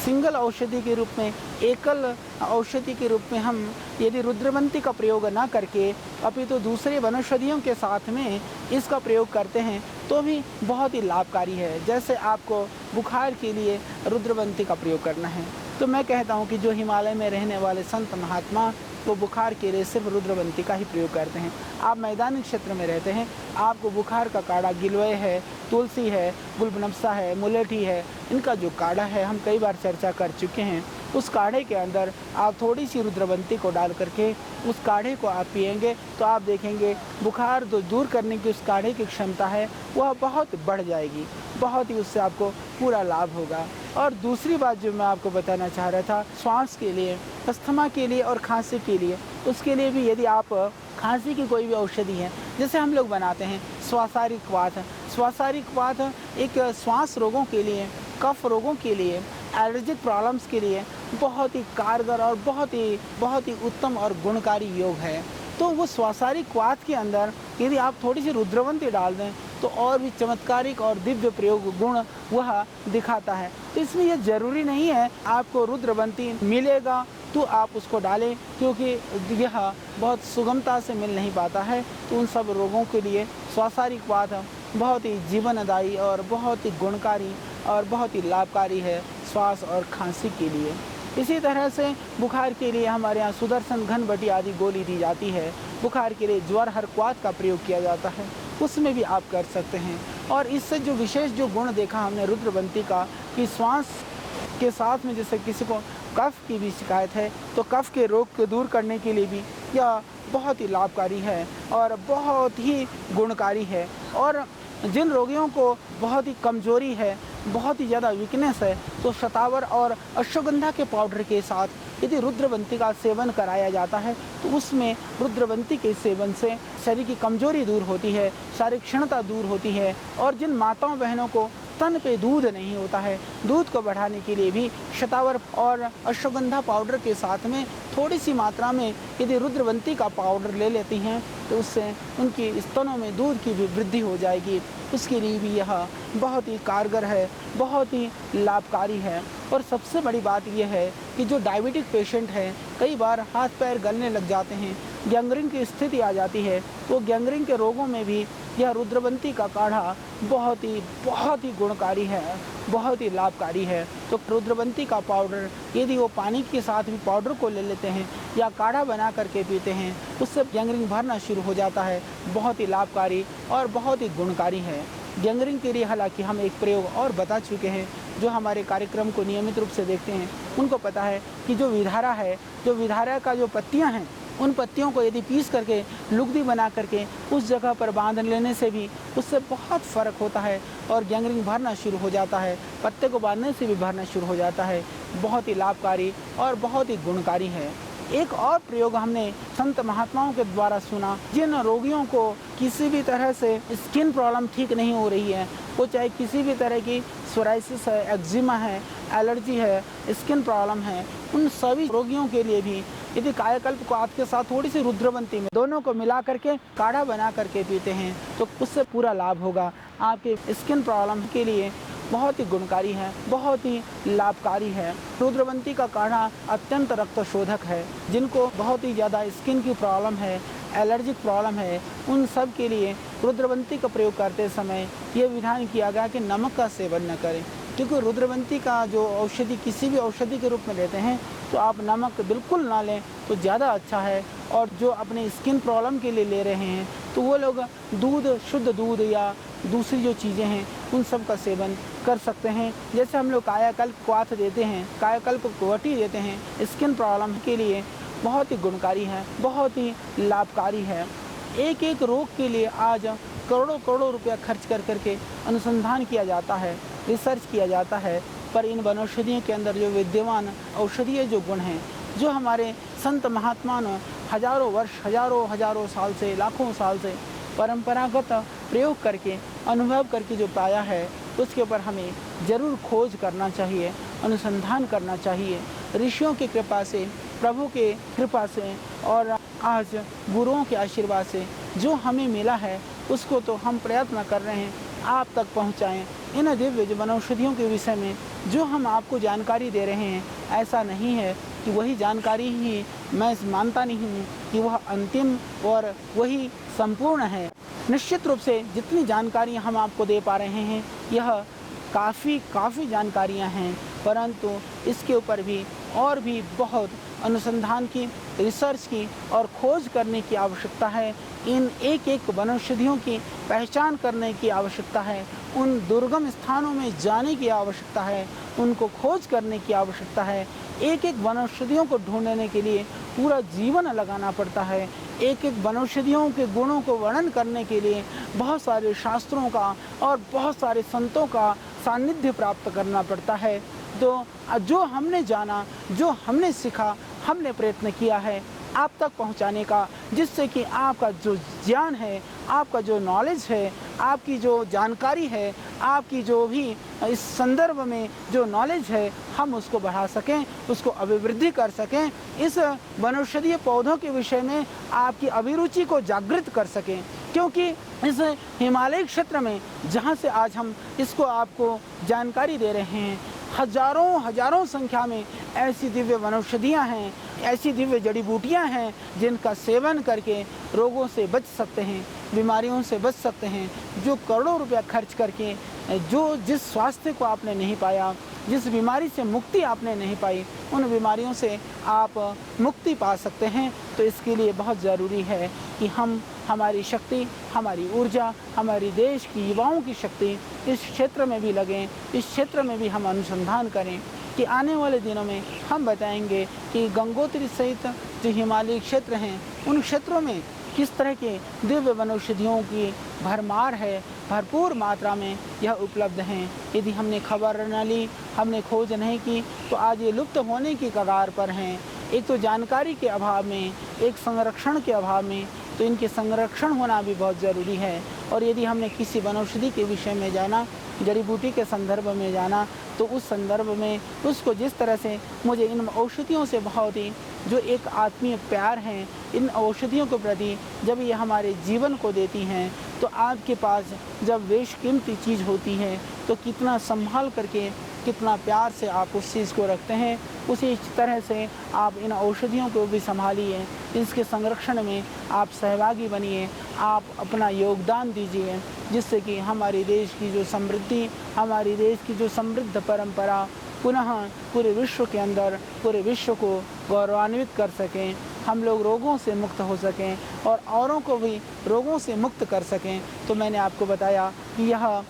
सिंगल औषधि के रूप में, एकल औषधि के रूप में हम यदि रुद्रवंती का प्रयोग ना करके अपितु दूसरे वनौषधियों के साथ में इसका प्रयोग करते हैं तो भी बहुत ही लाभकारी है। जैसे आपको बुखार के लिए रुद्रवंती का प्रयोग करना है तो मैं कहता हूँ कि जो हिमालय में रहने वाले संत महात्मा वो बुखार के लिए सिर्फ रुद्रवंती का ही प्रयोग करते हैं। आप मैदानी क्षेत्र में रहते हैं, आपको बुखार का काढ़ा, गिलवे है, तुलसी है, गुलबनफसा है, मुलेठी है, इनका जो काढ़ा है हम कई बार चर्चा कर चुके हैं। उस काढ़े के अंदर आप थोड़ी सी रुद्रवंती को डाल करके उस काढ़े को आप पिएंगे तो आप देखेंगे बुखार जो दूर करने की उस काढ़े की क्षमता है वह बहुत बढ़ जाएगी, बहुत ही उससे आपको पूरा लाभ होगा। और दूसरी बात जो मैं आपको बताना चाह रहा था, श्वास के लिए, अस्थमा के लिए और खांसी के लिए, उसके लिए भी यदि आप खांसी की कोई भी औषधि है, जैसे हम लोग बनाते हैं स्वासारिक वात। स्वासारिक वात एक श्वास रोगों के लिए, कफ रोगों के लिए, एलर्जिक प्रॉब्लम्स के लिए बहुत ही कारगर और बहुत ही उत्तम और गुणकारी योग है। तो वो स्वासारिक वात के अंदर यदि आप थोड़ी सी रुद्रवंती डाल दें तो और भी चमत्कारिक और दिव्य प्रयोग गुण वह दिखाता है। तो इसमें यह जरूरी नहीं है आपको रुद्रवंती मिलेगा तो आप उसको डालें, क्योंकि यह बहुत सुगमता से मिल नहीं पाता है। तो उन सब रोगों के लिए स्वासारिक वात बहुत ही जीवनदायी और बहुत ही गुणकारी और बहुत ही लाभकारी है श्वास और खांसी के लिए। इसी तरह से बुखार के लिए हमारे यहाँ सुदर्शन घनबटी आदि गोली दी जाती है। बुखार के लिए ज्वर हरक्वात का प्रयोग किया जाता है, उसमें भी आप कर सकते हैं। और इससे जो विशेष जो गुण देखा हमने रुद्रवंती का कि श्वास के साथ में जैसे किसी को कफ की भी शिकायत है तो कफ के रोग को दूर करने के लिए भी यह बहुत ही लाभकारी है और बहुत ही गुणकारी है। और जिन रोगियों को बहुत ही कमजोरी है, बहुत ही ज़्यादा वीकनेस है, तो शतावर और अश्वगंधा के पाउडर के साथ यदि रुद्रवंती का सेवन कराया जाता है तो उसमें रुद्रवंती के सेवन से शरीर की कमजोरी दूर होती है, शारीरिक क्षमता दूर होती है। और जिन माताओं बहनों को स्तन पे दूध नहीं होता है, दूध को बढ़ाने के लिए भी शतावर और अश्वगंधा पाउडर के साथ में थोड़ी सी मात्रा में यदि रुद्रवंती का पाउडर ले लेती हैं तो उससे उनकी स्तनों में दूध की भी वृद्धि हो जाएगी। उसके लिए भी यह बहुत ही कारगर है, बहुत ही लाभकारी है। और सबसे बड़ी बात यह है कि जो डायबिटिक पेशेंट हैं, कई बार हाथ पैर गलने लग जाते हैं, गैंग्रीन की स्थिति आ जाती है, तो गैंग्रीन के रोगों में भी यह रुद्रवंती का काढ़ा बहुत ही गुणकारी है, बहुत ही लाभकारी है। तो रुद्रवंती का पाउडर यदि वो पानी के साथ भी पाउडर को ले लेते हैं या काढ़ा बना करके पीते हैं, उससे गैंग्रीन भरना शुरू हो जाता है। बहुत ही लाभकारी और बहुत ही गुणकारी है। गैंग्रीन के लिए हालांकि हम एक प्रयोग और बता चुके हैं, जो हमारे कार्यक्रम को नियमित रूप से देखते हैं उनको पता है कि जो विधारा है, जो विधारा का जो पत्तियां हैं, उन पत्तियों को यदि पीस करके लुगदी बना करके उस जगह पर बांध लेने से भी उससे बहुत फ़र्क होता है और गैंग्रीन भरना शुरू हो जाता है। पत्ते को बांधने से भी भरना शुरू हो जाता है। बहुत ही लाभकारी और बहुत ही गुणकारी है। एक और प्रयोग हमने संत महात्माओं के द्वारा सुना, जिन रोगियों को किसी भी तरह से स्किन प्रॉब्लम ठीक नहीं हो रही है, वो चाहे किसी भी तरह की सोराइसिस है, एक्जिमा है, एलर्जी है, स्किन प्रॉब्लम है, उन सभी रोगियों के लिए भी यदि कायाकल्प को आपके साथ थोड़ी सी रुद्रवंती में दोनों को मिला करके काढ़ा बना करके पीते हैं तो उससे पूरा लाभ होगा। आपके स्किन प्रॉब्लम के लिए बहुत ही गुणकारी है, बहुत ही लाभकारी है। रुद्रवंती का काढ़ा अत्यंत रक्त शोधक है। जिनको बहुत ही ज़्यादा स्किन की प्रॉब्लम है, एलर्जिक प्रॉब्लम है, उन सब के लिए रुद्रवंती का प्रयोग करते समय ये विधान किया गया कि नमक का सेवन न करें, क्योंकि रुद्रवंती का जो औषधि किसी भी औषधि के रूप में लेते हैं तो आप नमक बिल्कुल ना लें तो ज़्यादा अच्छा है। और जो अपने स्किन प्रॉब्लम के लिए ले रहे हैं तो वो लोग दूध, शुद्ध दूध या दूसरी जो चीज़ें हैं उन सब का सेवन कर सकते हैं। जैसे हम लोग कायाकल्प क्वाथ देते हैं, कायाकल्प क्वटी देते हैं, स्किन प्रॉब्लम के लिए बहुत ही गुणकारी है, बहुत ही लाभकारी है। एक एक रोग के लिए आज करोड़ों करोड़ों रुपया खर्च कर करके अनुसंधान किया जाता है, रिसर्च किया जाता है, पर इन वनौषधियों के अंदर जो विद्यमान औषधीय जो गुण हैं, जो हमारे संत महात्मा ने हजारों वर्ष, हजारों साल से, लाखों साल से परंपरागत प्रयोग करके, अनुभव करके जो पाया है, उसके ऊपर हमें ज़रूर खोज करना चाहिए, अनुसंधान करना चाहिए। ऋषियों की कृपा से, प्रभु के कृपा से और आज गुरुओं के आशीर्वाद से जो हमें मिला है उसको तो हम प्रयत्न कर रहे हैं आप तक पहुंचाएं। इन दिव्य वनौषधियों के विषय में जो हम आपको जानकारी दे रहे हैं, ऐसा नहीं है कि वही जानकारी ही, मैं मानता नहीं हूँ कि वह अंतिम और वही संपूर्ण है। निश्चित रूप से जितनी जानकारी हम आपको दे पा रहे हैं यह काफ़ी जानकारियाँ हैं, परंतु इसके ऊपर भी और भी बहुत अनुसंधान की, रिसर्च की और खोज करने की आवश्यकता है। इन एक एक वनौषधियों की पहचान करने की आवश्यकता है, उन दुर्गम स्थानों में जाने की आवश्यकता है, उनको खोज करने की आवश्यकता है। एक एक वनौषधियों को ढूंढने के लिए पूरा जीवन लगाना पड़ता है। एक एक वनौषधियों के गुणों को वर्णन करने के लिए बहुत सारे शास्त्रों का और बहुत सारे संतों का सानिध्य प्राप्त करना पड़ता है। तो जो हमने जाना, जो हमने सीखा, हमने प्रयत्न किया है आप तक पहुंचाने का, जिससे कि आपका जो ज्ञान है, आपका जो नॉलेज है, आपकी जो जानकारी है, आपकी जो भी इस संदर्भ में जो नॉलेज है, हम उसको बढ़ा सकें, उसको अभिवृद्धि कर सकें, इस वनौषधीय पौधों के विषय में आपकी अभिरुचि को जागृत कर सकें। क्योंकि इस हिमालय क्षेत्र में जहाँ से आज हम इसको आपको जानकारी दे रहे हैं, हजारों संख्या में ऐसी दिव्य वनौषधियाँ हैं, ऐसी दिव्य जड़ी बूटियाँ हैं जिनका सेवन करके रोगों से बच सकते हैं, बीमारियों से बच सकते हैं। जो करोड़ों रुपया खर्च करके जो जिस स्वास्थ्य को आपने नहीं पाया, जिस बीमारी से मुक्ति आपने नहीं पाई, उन बीमारियों से आप मुक्ति पा सकते हैं। तो इसके लिए बहुत ज़रूरी है कि हम हमारी शक्ति, हमारी ऊर्जा, हमारी देश की युवाओं की शक्ति इस क्षेत्र में भी लगें, इस क्षेत्र में भी हम अनुसंधान करें कि आने वाले दिनों में हम बताएंगे कि गंगोत्री सहित जो हिमालयी क्षेत्र हैं, उन क्षेत्रों में किस तरह के दिव्य वनौषधियों की भरमार है, भरपूर मात्रा में यह उपलब्ध हैं। यदि हमने खबर न ली, हमने खोज नहीं की, तो आज ये लुप्त होने की कगार पर हैं। एक तो जानकारी के अभाव में, एक संरक्षण के अभाव में, तो इनके संरक्षण होना भी बहुत ज़रूरी है। और यदि हमने किसी वनौषधि के विषय में जाना, जड़ी बूटी के संदर्भ में जाना, तो उस संदर्भ में उसको जिस तरह से मुझे इन औषधियों से बहुत ही जो एक आत्मीय प्यार है, इन औषधियों के प्रति जब ये हमारे जीवन को देती हैं, तो आपके पास जब बेशकीमती चीज़ होती है तो कितना संभाल करके, कितना प्यार से आप उस चीज़ को रखते हैं, उसी तरह से आप इन औषधियों को भी संभालिए, इसके संरक्षण में आप सहभागी बनिए, आप अपना योगदान दीजिए, जिससे कि हमारे देश की जो समृद्धि, हमारे देश की जो समृद्ध परंपरा पुनः पूरे विश्व के अंदर, पूरे विश्व को गौरवान्वित कर सकें, हम लोग रोगों से मुक्त हो सकें और औरों को भी रोगों से मुक्त कर सकें। तो मैंने आपको बताया कि यह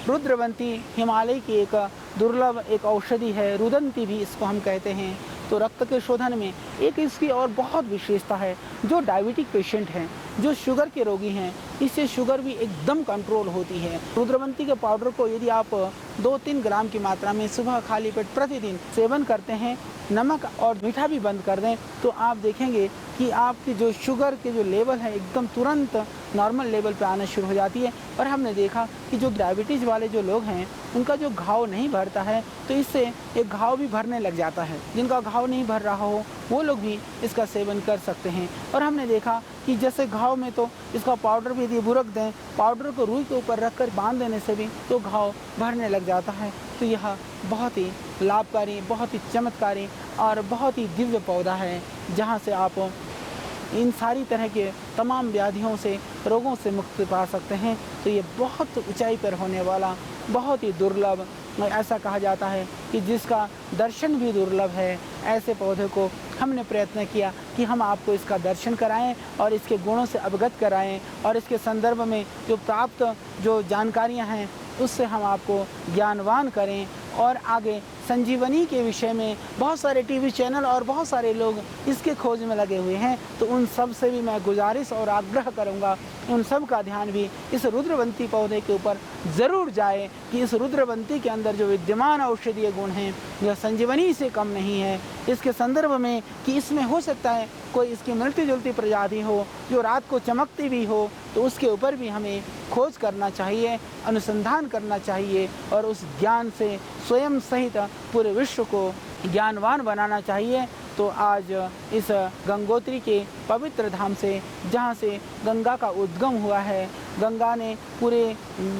रुद्रवंती हिमालय की एक दुर्लभ एक औषधि है, रुदंती भी इसको हम कहते हैं। तो रक्त के शोधन में एक इसकी और बहुत विशेषता है, जो डायबिटिक पेशेंट हैं, जो शुगर के रोगी हैं, इससे शुगर भी एकदम कंट्रोल होती है। रुद्रवंती के पाउडर को यदि आप 2-3 ग्राम की मात्रा में सुबह खाली पेट प्रतिदिन सेवन करते हैं, नमक और मीठा भी बंद कर दें, तो आप देखेंगे कि आपकी जो शुगर के जो लेवल है एकदम तुरंत नॉर्मल लेवल पे आना शुरू हो जाती है। और हमने देखा कि जो डायबिटीज़ वाले जो लोग हैं, उनका जो घाव नहीं भरता है, तो इससे एक घाव भी भरने लग जाता है। जिनका घाव नहीं भर रहा हो वो लोग भी इसका सेवन कर सकते हैं। और हमने देखा कि जैसे घाव में तो इसका पाउडर भी यदि बुरक दें, पाउडर को रुई के ऊपर रख कर बांध देने से भी तो घाव भरने लग जाता है। तो यह बहुत ही लाभकारी, बहुत ही चमत्कारी और बहुत ही दिव्य पौधा है, जहाँ से आप इन सारी तरह के तमाम व्याधियों से, रोगों से मुक्ति पा सकते हैं। तो ये बहुत ऊंचाई पर होने वाला, बहुत ही दुर्लभ, ऐसा कहा जाता है कि जिसका दर्शन भी दुर्लभ है, ऐसे पौधे को हमने प्रयत्न किया कि हम आपको इसका दर्शन कराएं और इसके गुणों से अवगत कराएं और इसके संदर्भ में जो प्राप्त जो जानकारियां हैं उससे हम आपको ज्ञानवान करें। और आगे संजीवनी के विषय में बहुत सारे टीवी चैनल और बहुत सारे लोग इसके खोज में लगे हुए हैं, तो उन सब से भी मैं गुजारिश और आग्रह करूंगा, उन सब का ध्यान भी इस रुद्रवंती पौधे के ऊपर ज़रूर जाए कि इस रुद्रवंती के अंदर जो विद्यमान औषधीय गुण हैं यह संजीवनी से कम नहीं है। इसके संदर्भ में कि इसमें हो सकता है कोई इसकी मिलती जुलती प्रजाति हो जो रात को चमकती भी हो, तो उसके ऊपर भी हमें खोज करना चाहिए, अनुसंधान करना चाहिए और उस ज्ञान से स्वयं सहित पूरे विश्व को ज्ञानवान बनाना चाहिए। तो आज इस गंगोत्री के पवित्र धाम से, जहाँ से गंगा का उद्गम हुआ है, गंगा ने पूरे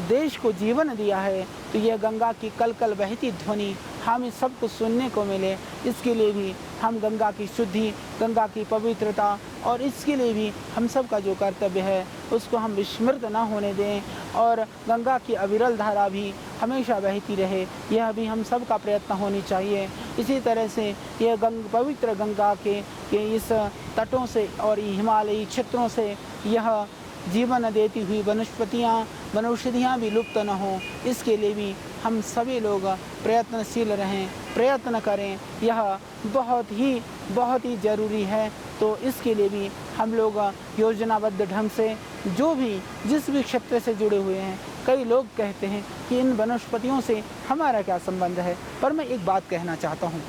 देश को जीवन दिया है, तो यह गंगा की कल कल बहती ध्वनि हम इस सब को सुनने को मिले, इसके लिए भी हम गंगा की शुद्धि, गंगा की पवित्रता और इसके लिए भी हम सब का जो कर्तव्य है उसको हम विस्मृत ना होने दें और गंगा की अविरल धारा भी हमेशा बहती रहे, यह भी हम सब का प्रयत्न होनी चाहिए। इसी तरह से यह पवित्र गंगा के इस तटों से और हिमालयी क्षेत्रों से यह जीवन देती हुई वनस्पतियाँ, वनौषधियाँ भी लुप्त न हों, इसके लिए भी हम सभी लोग प्रयत्नशील रहें, प्रयत्न करें, यह बहुत ही ज़रूरी है। तो इसके लिए भी हम लोग योजनाबद्ध ढंग से जो भी जिस भी क्षेत्र से जुड़े हुए हैं, कई लोग कहते हैं कि इन वनस्पतियों से हमारा क्या संबंध है, पर मैं एक बात कहना चाहता हूँ।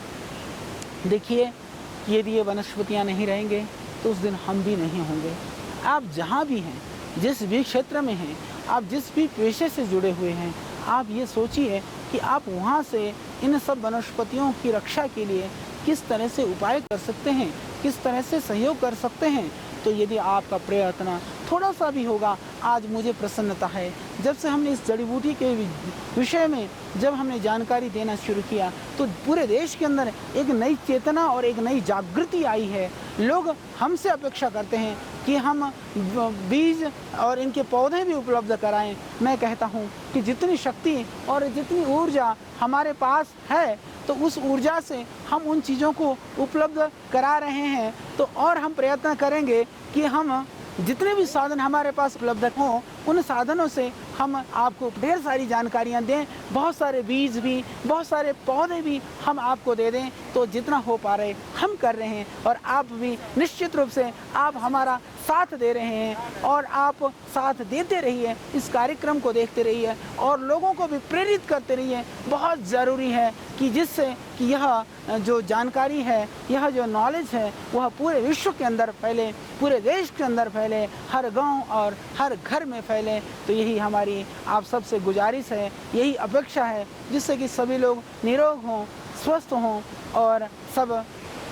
देखिए, यदि ये वनस्पतियाँ नहीं रहेंगे तो उस दिन हम भी नहीं होंगे। आप जहाँ भी हैं, जिस भी क्षेत्र में हैं, आप जिस भी पेशे से जुड़े हुए हैं, आप ये सोचिए कि आप वहाँ से इन सब वनस्पतियों की रक्षा के लिए किस तरह से उपाय कर सकते हैं, किस तरह से सहयोग कर सकते हैं। तो यदि आपका प्रयत्न थोड़ा सा भी होगा, आज मुझे प्रसन्नता है, जब से हमने इस जड़ी बूटी के विषय में जब हमने जानकारी देना शुरू किया तो पूरे देश के अंदर एक नई चेतना और एक नई जागृति आई है। लोग हमसे अपेक्षा करते हैं कि हम बीज और इनके पौधे भी उपलब्ध कराएं। मैं कहता हूं कि जितनी शक्ति और जितनी ऊर्जा हमारे पास है, तो उस ऊर्जा से हम उन चीज़ों को उपलब्ध करा रहे हैं, तो और हम प्रयत्न करेंगे कि हम जितने भी साधन हमारे पास उपलब्ध हों, उन साधनों से हम आपको ढेर सारी जानकारियाँ दें, बहुत सारे बीज भी, बहुत सारे पौधे भी हम आपको दे दें। तो जितना हो पा रहे हम कर रहे हैं और आप भी निश्चित रूप से आप हमारा साथ दे रहे हैं और आप साथ देते रहिए, इस कार्यक्रम को देखते रहिए और लोगों को भी प्रेरित करते रहिए। बहुत ज़रूरी है कि जिससे कि यह जो जानकारी है, यह जो नॉलेज है, वह पूरे विश्व के अंदर फैले, पूरे देश के अंदर फैले, हर गांव और हर घर में फैले। तो यही हमारी आप सबसे गुजारिश है, यही अपेक्षा है, जिससे कि सभी लोग निरोग हों, स्वस्थ हों और सब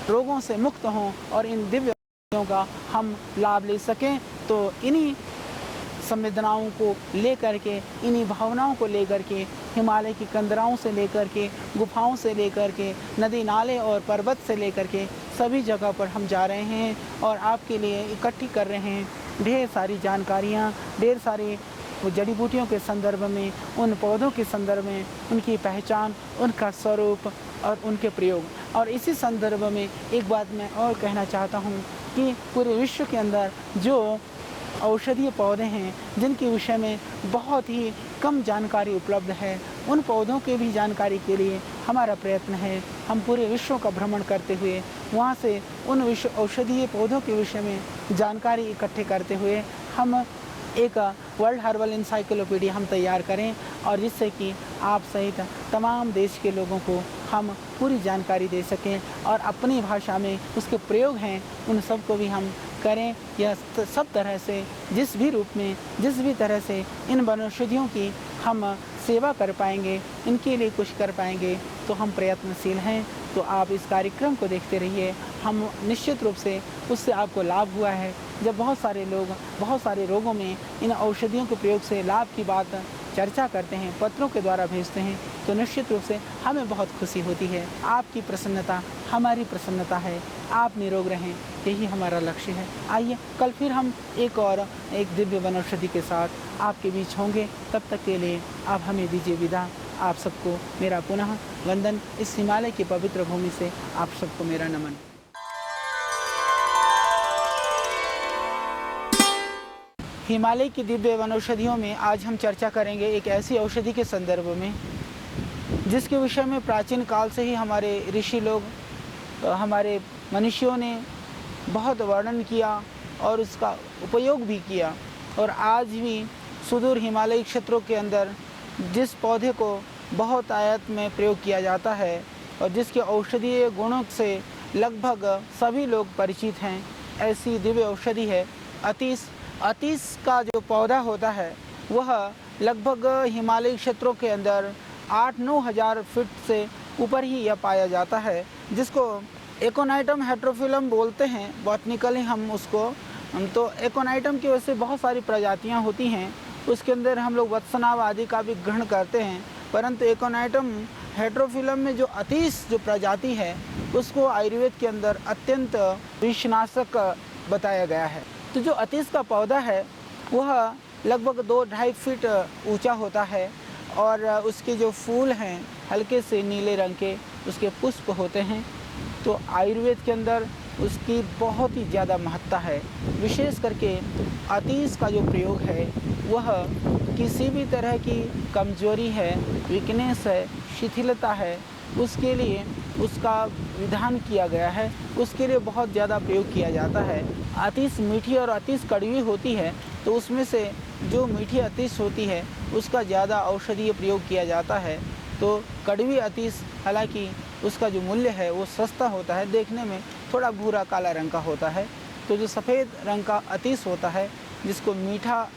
रोगों से मुक्त हों और इन दिव्य का हम लाभ ले सकें। तो इन्हीं संवेदनाओं को लेकर के, इन्हीं भावनाओं को लेकर के, हिमालय की कंदराओं से लेकर के, गुफाओं से लेकर के, नदी नाले और पर्वत से लेकर के सभी जगह पर हम जा रहे हैं और आपके लिए इकट्ठी कर रहे हैं ढेर सारी जानकारियाँ, ढेर सारी जड़ी बूटियों के संदर्भ में, उन पौधों के संदर्भ में, उनकी पहचान, उनका स्वरूप और उनके प्रयोग। और इसी संदर्भ में एक बात मैं और कहना चाहता हूँ कि पूरे विश्व के अंदर जो औषधीय पौधे हैं, जिनके विषय में बहुत ही कम जानकारी उपलब्ध है, उन पौधों के भी जानकारी के लिए हमारा प्रयत्न है। हम पूरे विश्व का भ्रमण करते हुए वहाँ से उन औषधीय पौधों के विषय में जानकारी इकट्ठे करते हुए हम एक वर्ल्ड हर्बल इंसाइक्लोपीडिया हम तैयार करें और जिससे कि आप सहित तमाम देश के लोगों को हम पूरी जानकारी दे सकें और अपनी भाषा में उसके प्रयोग हैं उन सब को भी हम करें। यह सब तरह से जिस भी रूप में, जिस भी तरह से इन वनौषधियों की हम सेवा कर पाएंगे, इनके लिए कुछ कर पाएंगे, तो हम प्रयत्नशील हैं। तो आप इस कार्यक्रम को देखते रहिए। हम निश्चित रूप से उससे आपको लाभ हुआ है। जब बहुत सारे लोग बहुत सारे रोगों में इन औषधियों के प्रयोग से लाभ की बात चर्चा करते हैं, पत्रों के द्वारा भेजते हैं, तो निश्चित रूप से हमें बहुत खुशी होती है। आपकी प्रसन्नता हमारी प्रसन्नता है। आप निरोग रहें, यही हमारा लक्ष्य है। आइए कल फिर हम एक दिव्य वनौषधि के साथ आपके बीच होंगे। तब तक के लिए आप हमें दीजिए विदा। आप सबको मेरा पुनः वंदन। इस हिमालय की पवित्र भूमि से आप सबको मेरा नमन। हिमालय की दिव्य वनौषधियों में आज हम चर्चा करेंगे एक ऐसी औषधि के संदर्भ में जिसके विषय में प्राचीन काल से ही हमारे ऋषि लोग, हमारे मनुष्यों ने बहुत वर्णन किया और उसका उपयोग भी किया। और आज भी सुदूर हिमालयी क्षेत्रों के अंदर जिस पौधे को बहुत आयत में प्रयोग किया जाता है और जिसके औषधीय गुणों से लगभग सभी लोग परिचित हैं, ऐसी दिव्य औषधि है अतीस। अतीस का जो पौधा होता है वह लगभग हिमालयी क्षेत्रों के अंदर 8-9 हज़ार फीट से ऊपर ही यह पाया जाता है, जिसको एकोनाइटम हेट्रोफिलम बोलते हैं बॉटनिकली हम उसको। तो एकोनाइटम की वजह से बहुत सारी प्रजातियां होती हैं, उसके अंदर हम लोग वत्सनाव आदि का भी ग्रहण करते हैं, परंतु एकोनाइटम हेट्रोफिलम में जो अतीस जो प्रजाति है उसको आयुर्वेद के अंदर अत्यंत विषनाशक बताया गया है। तो जो अतीस का पौधा है वह लगभग 2-2.5 फीट ऊंचा होता है और उसके जो फूल हैं हल्के से नीले रंग के उसके पुष्प होते हैं। तो आयुर्वेद के अंदर उसकी बहुत ही ज़्यादा महत्ता है। विशेष करके अतीस का जो प्रयोग है वह किसी भी तरह की कमजोरी है, वीकनेस है, शिथिलता है, उसके लिए उसका विधान किया गया है, उसके लिए बहुत ज़्यादा प्रयोग किया जाता है। अतीस मीठी और अतीस कड़वी होती है, तो उसमें से जो मीठी अतीस होती है उसका ज़्यादा औषधीय प्रयोग किया जाता है। तो कड़वी अतीस हालांकि उसका जो मूल्य है वो सस्ता होता है, देखने में थोड़ा भूरा काला रंग का होता है। तो जो सफ़ेद रंग का अतीस होता है जिसको मीठा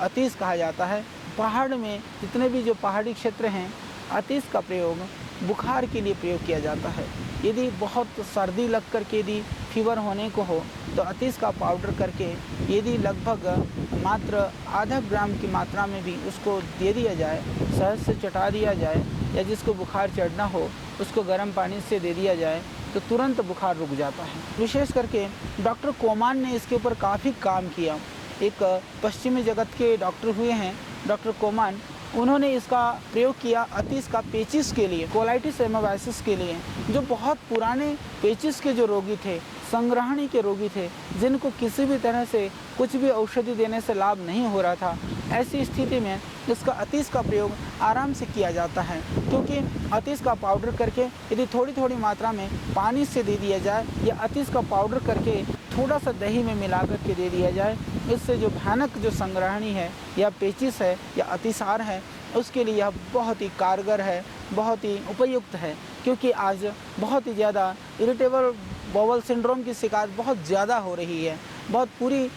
अतीस कहा जाता है, पहाड़ में जितने भी जो पहाड़ी क्षेत्र हैं अतीस का प्रयोग बुखार के लिए प्रयोग किया जाता है। यदि बहुत सर्दी लग कर के यदि फीवर होने को हो तो अतीस का पाउडर करके यदि लगभग मात्र आधा ग्राम की मात्रा में भी उसको दे दिया जाए, शहद से चटा दिया जाए, या जिसको बुखार चढ़ना हो उसको गर्म पानी से दे दिया जाए तो तुरंत बुखार रुक जाता है। विशेष करके डॉक्टर कोमान ने इसके ऊपर काफ़ी काम किया। एक पश्चिमी जगत के डॉक्टर हुए हैं डॉक्टर कोमान, उन्होंने इसका प्रयोग किया अतीस का पेचिस के लिए, कोलाइटिस एमोवाइसिस के लिए। जो बहुत पुराने पेचिस के जो रोगी थे, संग्रहणी के रोगी थे, जिनको किसी भी तरह से कुछ भी औषधि देने से लाभ नहीं हो रहा था, ऐसी स्थिति में इसका अतीस का प्रयोग आराम से किया जाता है। क्योंकि अतीस का पाउडर करके यदि थोड़ी थोड़ी मात्रा में पानी से दे दिया जाए या अतीस का पाउडर करके थोड़ा सा दही में मिलाकर के दे दिया जाए, इससे जो भयानक जो संग्रहणी है या पेचिश है या अतिसार है, उसके लिए यह बहुत ही कारगर है, बहुत ही उपयुक्त है। क्योंकि आज बहुत ही ज़्यादा इरिटेबल बाउल सिंड्रोम की शिकायत बहुत ज़्यादा हो रही है। बहुत पूरी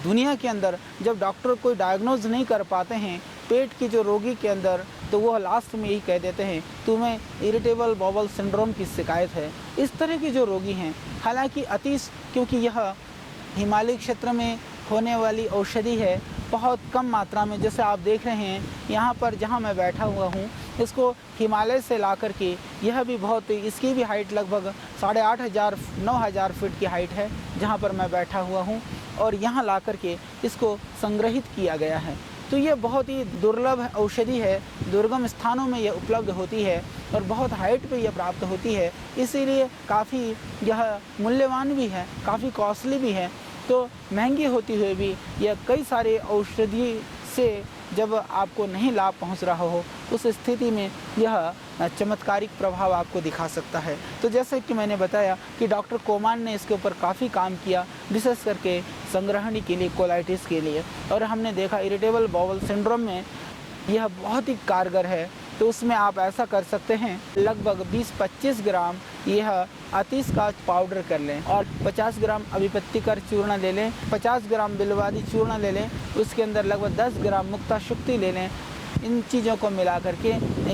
दुनिया के अंदर जब डॉक्टर कोई डायग्नोज नहीं कर पाते हैं पेट की जो रोगी के अंदर, तो वह लास्ट में यही कह देते हैं तुम्हें इरिटेबल बाउल सिंड्रोम की शिकायत है। इस तरह के जो रोगी हैं, हालांकि अतीश क्योंकि यह हिमालय क्षेत्र में होने वाली औषधि है, बहुत कम मात्रा में, जैसे आप देख रहे हैं यहाँ पर जहाँ मैं बैठा हुआ हूँ, इसको हिमालय से ला कर के, यह भी बहुत, इसकी भी हाइट लगभग 8,500 9,000 फीट की हाइट है जहाँ पर मैं बैठा हुआ हूँ, और यहाँ ला कर के इसको संग्रहित किया गया है। तो ये बहुत ही दुर्लभ औषधि है, दुर्गम स्थानों में यह उपलब्ध होती है और बहुत हाइट पे यह प्राप्त होती है, इसीलिए काफ़ी यह मूल्यवान भी है, काफ़ी कॉस्टली भी है। तो महंगी होती हुई भी यह कई सारे औषधि से जब आपको नहीं लाभ पहुंच रहा हो, उस स्थिति में यह चमत्कारिक प्रभाव आपको दिखा सकता है। तो जैसे कि मैंने बताया कि डॉक्टर कोमान ने इसके ऊपर काफ़ी काम किया, विशेष करके संग्रहणी के लिए, कोलाइटिस के लिए, और हमने देखा इरिटेबल बाउल सिंड्रोम में यह बहुत ही कारगर है। तो उसमें आप ऐसा कर सकते हैं, लगभग 20-25 ग्राम यह अतीश का पाउडर कर लें और 50 ग्राम अभिपत्तिकर चूर्ण ले लें, 50 ग्राम बिलवादी चूर्ण ले लें, उसके अंदर लगभग 10 ग्राम मुक्ता शुक्ति ले लें। इन चीज़ों को मिला करके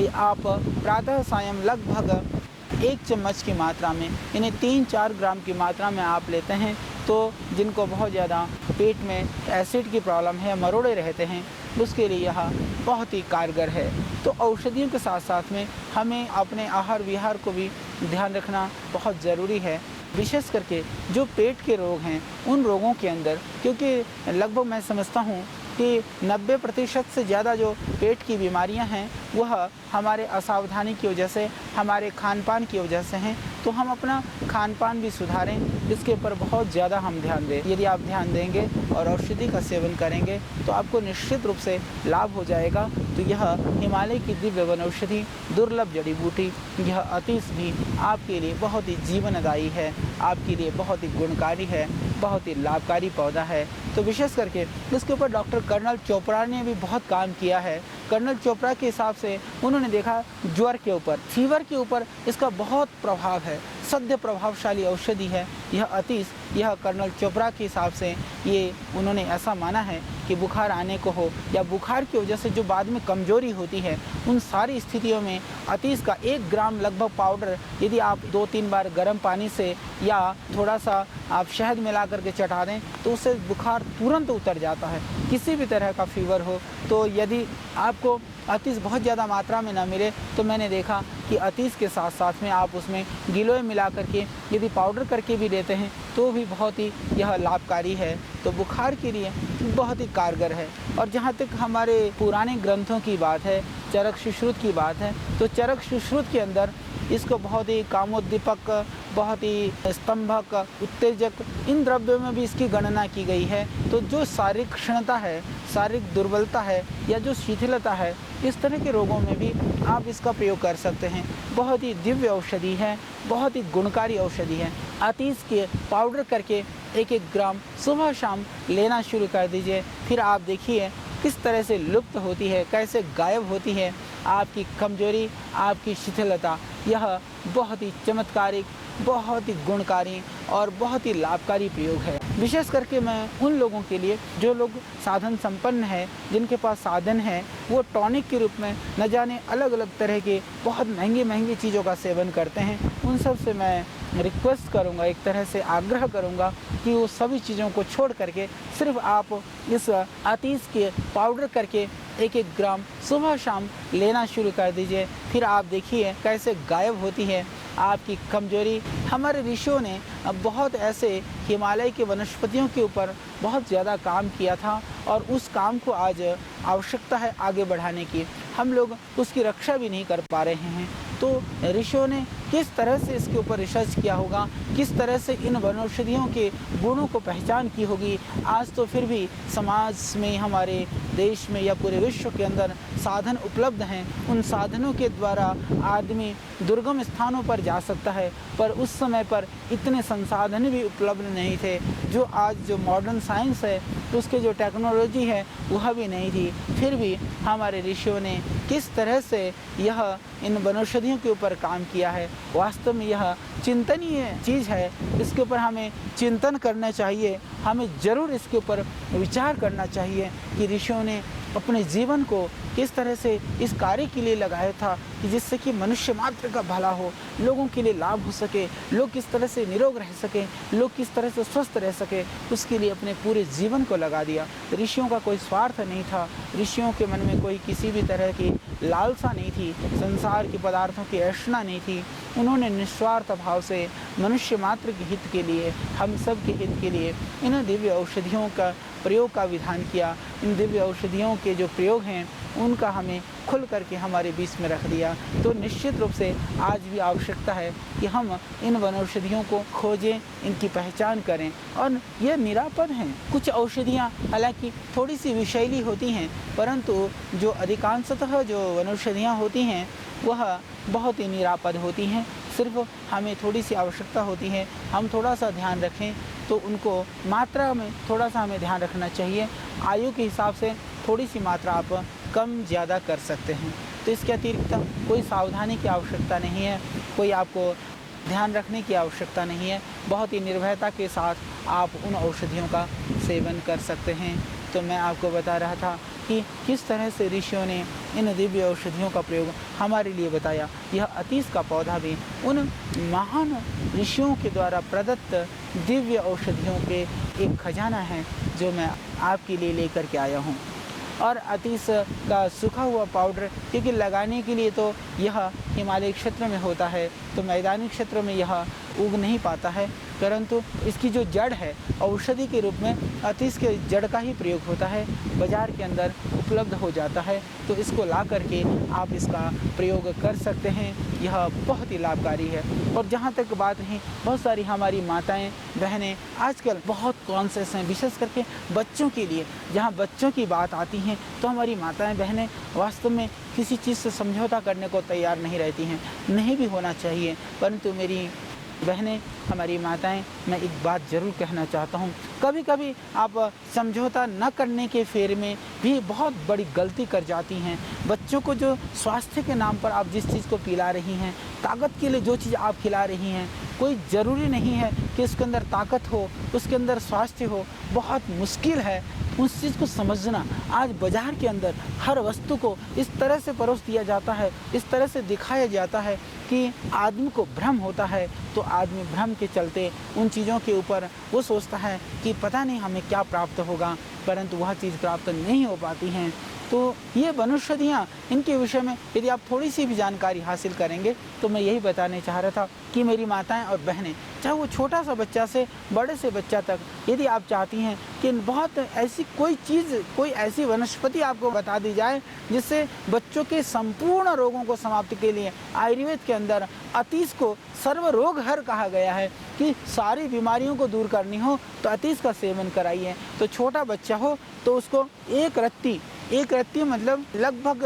आप प्रातः सायं लगभग 1 चम्मच की मात्रा में, इन्हें 3-4 ग्राम की मात्रा में आप लेते हैं, तो जिनको बहुत ज़्यादा पेट में एसिड की प्रॉब्लम है, मरोड़े रहते हैं, उसके लिए यह बहुत ही कारगर है। तो औषधियों के साथ साथ में हमें अपने आहार विहार को भी ध्यान रखना बहुत ज़रूरी है, विशेष करके जो पेट के रोग हैं उन रोगों के अंदर, क्योंकि लगभग मैं समझता हूँ कि 90% से ज़्यादा जो पेट की बीमारियां हैं वह हमारे असावधानी की वजह से, हमारे खान पान की वजह से हैं। तो हम अपना खान पान भी सुधारें, इसके ऊपर बहुत ज़्यादा हम ध्यान दें। यदि आप ध्यान देंगे और औषधि का सेवन करेंगे तो आपको निश्चित रूप से लाभ हो जाएगा। तो यह हिमालय की दिव्य वनौषधि, दुर्लभ जड़ी बूटी, यह अतीश भी आपके लिए बहुत ही जीवनदायी है, आपके लिए बहुत ही गुणकारी है, बहुत ही लाभकारी पौधा है। तो विशेष करके इसके ऊपर डॉक्टर कर्नल चोपड़ा ने भी बहुत काम किया है। कर्नल चोपड़ा के हिसाब से उन्होंने देखा ज्वर के ऊपर, फीवर के ऊपर इसका बहुत प्रभाव है, सद्य प्रभावशाली औषधि है यह अतीश। यह कर्नल चोपड़ा के हिसाब से ये उन्होंने ऐसा माना है कि बुखार आने को हो या बुखार की वजह से जो बाद में कमजोरी होती है, उन सारी स्थितियों में अतीश का 1 ग्राम लगभग पाउडर यदि आप 2-3 बार गर्म पानी से या थोड़ा सा आप शहद मिला करके चटा दें तो उससे बुखार तुरंत उतर जाता है। किसी भी तरह का फीवर हो तो यदि आपको अतीश बहुत ज़्यादा मात्रा में ना मिले तो मैंने देखा कि अतीश के साथ साथ में आप उसमें गिलोय मिला करके यदि पाउडर करके भी लेते हैं तो भी बहुत ही यह लाभकारी है। तो बुखार के लिए बहुत ही कारगर है। और जहाँ तक हमारे पुराने ग्रंथों की बात है, चरक सुश्रुत की बात है, तो चरक सुश्रुत के अंदर इसको बहुत ही कामोद्दीपक, बहुत ही स्तंभक, उत्तेजक, इन द्रव्यों में भी इसकी गणना की गई है। तो जो शारीरिक क्षणता है, शारीरिक दुर्बलता है या जो शिथिलता है, इस तरह के रोगों में भी आप इसका प्रयोग कर सकते हैं। बहुत ही दिव्य औषधि है, बहुत ही गुणकारी औषधि है। अतीश के पाउडर करके 1-1 ग्राम सुबह शाम लेना शुरू कर दीजिए, फिर आप देखिए किस तरह से लुप्त होती है, कैसे गायब होती है आपकी कमजोरी, आपकी शिथिलता। यह बहुत ही चमत्कारिक, बहुत ही गुणकारी और बहुत ही लाभकारी प्रयोग है। विशेष करके मैं उन लोगों के लिए जो लोग साधन संपन्न हैं, जिनके पास साधन है, वो टॉनिक के रूप में न जाने अलग अलग तरह के बहुत महंगी चीज़ों का सेवन करते हैं, उन सब से मैं रिक्वेस्ट करूंगा, एक तरह से आग्रह करूंगा कि वो सभी चीज़ों को छोड़ करके सिर्फ आप इस अतीश के पाउडर करके 1-1 ग्राम सुबह शाम लेना शुरू कर दीजिए, फिर आप देखिए कैसे गायब होती है आपकी कमजोरी। हमारे ऋषियों ने बहुत ऐसे हिमालय के वनस्पतियों के ऊपर बहुत ज़्यादा काम किया था और उस काम को आज आवश्यकता है आगे बढ़ाने की, हम लोग उसकी रक्षा भी नहीं कर पा रहे हैं। तो ऋषियों ने किस तरह से इसके ऊपर रिसर्च किया होगा, किस तरह से इन वनौषधियों के गुणों को पहचान की होगी। आज तो फिर भी समाज में, हमारे देश में या पूरे विश्व के अंदर साधन उपलब्ध हैं। उन साधनों के द्वारा आदमी दुर्गम स्थानों पर जा सकता है, पर उस समय पर इतने संसाधन भी उपलब्ध नहीं थे। जो आज जो मॉडर्न साइंस है, उसके जो टेक्नोलॉजी है, वह भी नहीं थी। फिर भी हमारे ऋषियों ने किस तरह से यह इन वनौषधियों के ऊपर काम किया है, वास्तव में यह चिंतनीय चीज़ है। इसके ऊपर हमें चिंतन करना चाहिए, हमें ज़रूर इसके ऊपर विचार करना चाहिए कि ऋषियों ने अपने जीवन को किस तरह से इस कार्य के लिए लगाया था कि जिससे कि मनुष्य मात्र का भला हो, लोगों के लिए लाभ हो सके, लोग किस तरह से निरोग रह सके, लोग किस तरह से स्वस्थ रह सके, उसके लिए अपने पूरे जीवन को लगा दिया। ऋषियों का कोई स्वार्थ नहीं था, ऋषियों के मन में कोई किसी भी तरह की लालसा नहीं थी, संसार के पदार्थों की ऐष्णा नहीं थी। उन्होंने निस्वार्थ भाव से मनुष्य मात्र के हित के लिए, हम सब के हित के लिए इन दिव्य औषधियों का प्रयोग का विधान किया। इन दिव्य औषधियों के जो प्रयोग हैं उनका हमें खुल करके हमारे बीच में रख दिया। तो निश्चित रूप से आज भी आवश्यकता है कि हम इन वनौषधियों को खोजें, इनकी पहचान करें, और ये निरापद हैं। कुछ औषधियाँ हालांकि थोड़ी सी विषैली होती हैं, परंतु जो अधिकांशतः जो वनौषधियाँ होती हैं वह बहुत ही निरापद होती हैं। सिर्फ हमें थोड़ी सी आवश्यकता होती है, हम थोड़ा सा ध्यान रखें तो उनको मात्रा में थोड़ा सा हमें ध्यान रखना चाहिए। आयु के हिसाब से थोड़ी सी मात्रा आप कम ज़्यादा कर सकते हैं। तो इसके अतिरिक्त कोई सावधानी की आवश्यकता नहीं है, कोई आपको ध्यान रखने की आवश्यकता नहीं है। बहुत ही निर्भयता के साथ आप उन औषधियों का सेवन कर सकते हैं। तो मैं आपको बता रहा था कि किस तरह से ऋषियों ने इन दिव्य औषधियों का प्रयोग हमारे लिए बताया। यह अतीस का पौधा भी उन महान ऋषियों के द्वारा प्रदत्त दिव्य औषधियों के एक खजाना है जो मैं आपके लिए लेकर के आया हूँ। और अतीस का सूखा हुआ पाउडर, क्योंकि लगाने के लिए तो यह हिमालय क्षेत्र में होता है, तो मैदानी क्षेत्र में यह उग नहीं पाता है, परंतु इसकी जो जड़ है औषधि के रूप में अतीस के जड़ का ही प्रयोग होता है, बाज़ार के अंदर उपलब्ध हो जाता है। तो इसको ला करके आप इसका प्रयोग कर सकते हैं, यह बहुत ही लाभकारी है। और जहाँ तक बात रही, बहुत सारी हमारी माताएं बहनें आजकल बहुत कॉन्शियस हैं, विशेष करके बच्चों के लिए। जहाँ बच्चों की बात आती हैं तो हमारी माताएं बहनें वास्तव में किसी चीज़ से समझौता करने को तैयार नहीं रहती हैं, नहीं भी होना चाहिए। परंतु मेरी बहनें, हमारी माताएं, मैं एक बात ज़रूर कहना चाहता हूँ, कभी कभी आप समझौता न करने के फेर में भी बहुत बड़ी गलती कर जाती हैं। बच्चों को जो स्वास्थ्य के नाम पर आप जिस चीज़ को पिला रही हैं, ताकत के लिए जो चीज़ आप खिला रही हैं, कोई ज़रूरी नहीं है कि उसके अंदर ताकत हो, उसके अंदर स्वास्थ्य हो। बहुत मुश्किल है उस चीज़ को समझना। आज बाज़ार के अंदर हर वस्तु को इस तरह से परोस दिया जाता है, इस तरह से दिखाया जाता है कि आदमी को भ्रम होता है। तो आदमी भ्रम के चलते उन चीज़ों के ऊपर वो सोचता है कि पता नहीं हमें क्या प्राप्त होगा, परंतु वह चीज़ प्राप्त नहीं हो पाती हैं। तो ये वनौषधियाँ, इनके विषय में यदि आप थोड़ी सी भी जानकारी हासिल करेंगे तो मैं यही बताने चाह रहा था कि मेरी माताएं और बहनें, चाहे वो छोटा सा बच्चा से बड़े से बच्चा तक, यदि आप चाहती हैं कि बहुत ऐसी कोई चीज़, कोई ऐसी वनस्पति आपको बता दी जाए जिससे बच्चों के संपूर्ण रोगों को समाप्ति के लिए, आयुर्वेद के अंदर अतीस को सर्व रोग हर कहा गया है कि सारी बीमारियों को दूर करनी हो तो अतीस का सेवन कराइए। तो छोटा बच्चा हो तो उसको एक रत्ती मतलब लगभग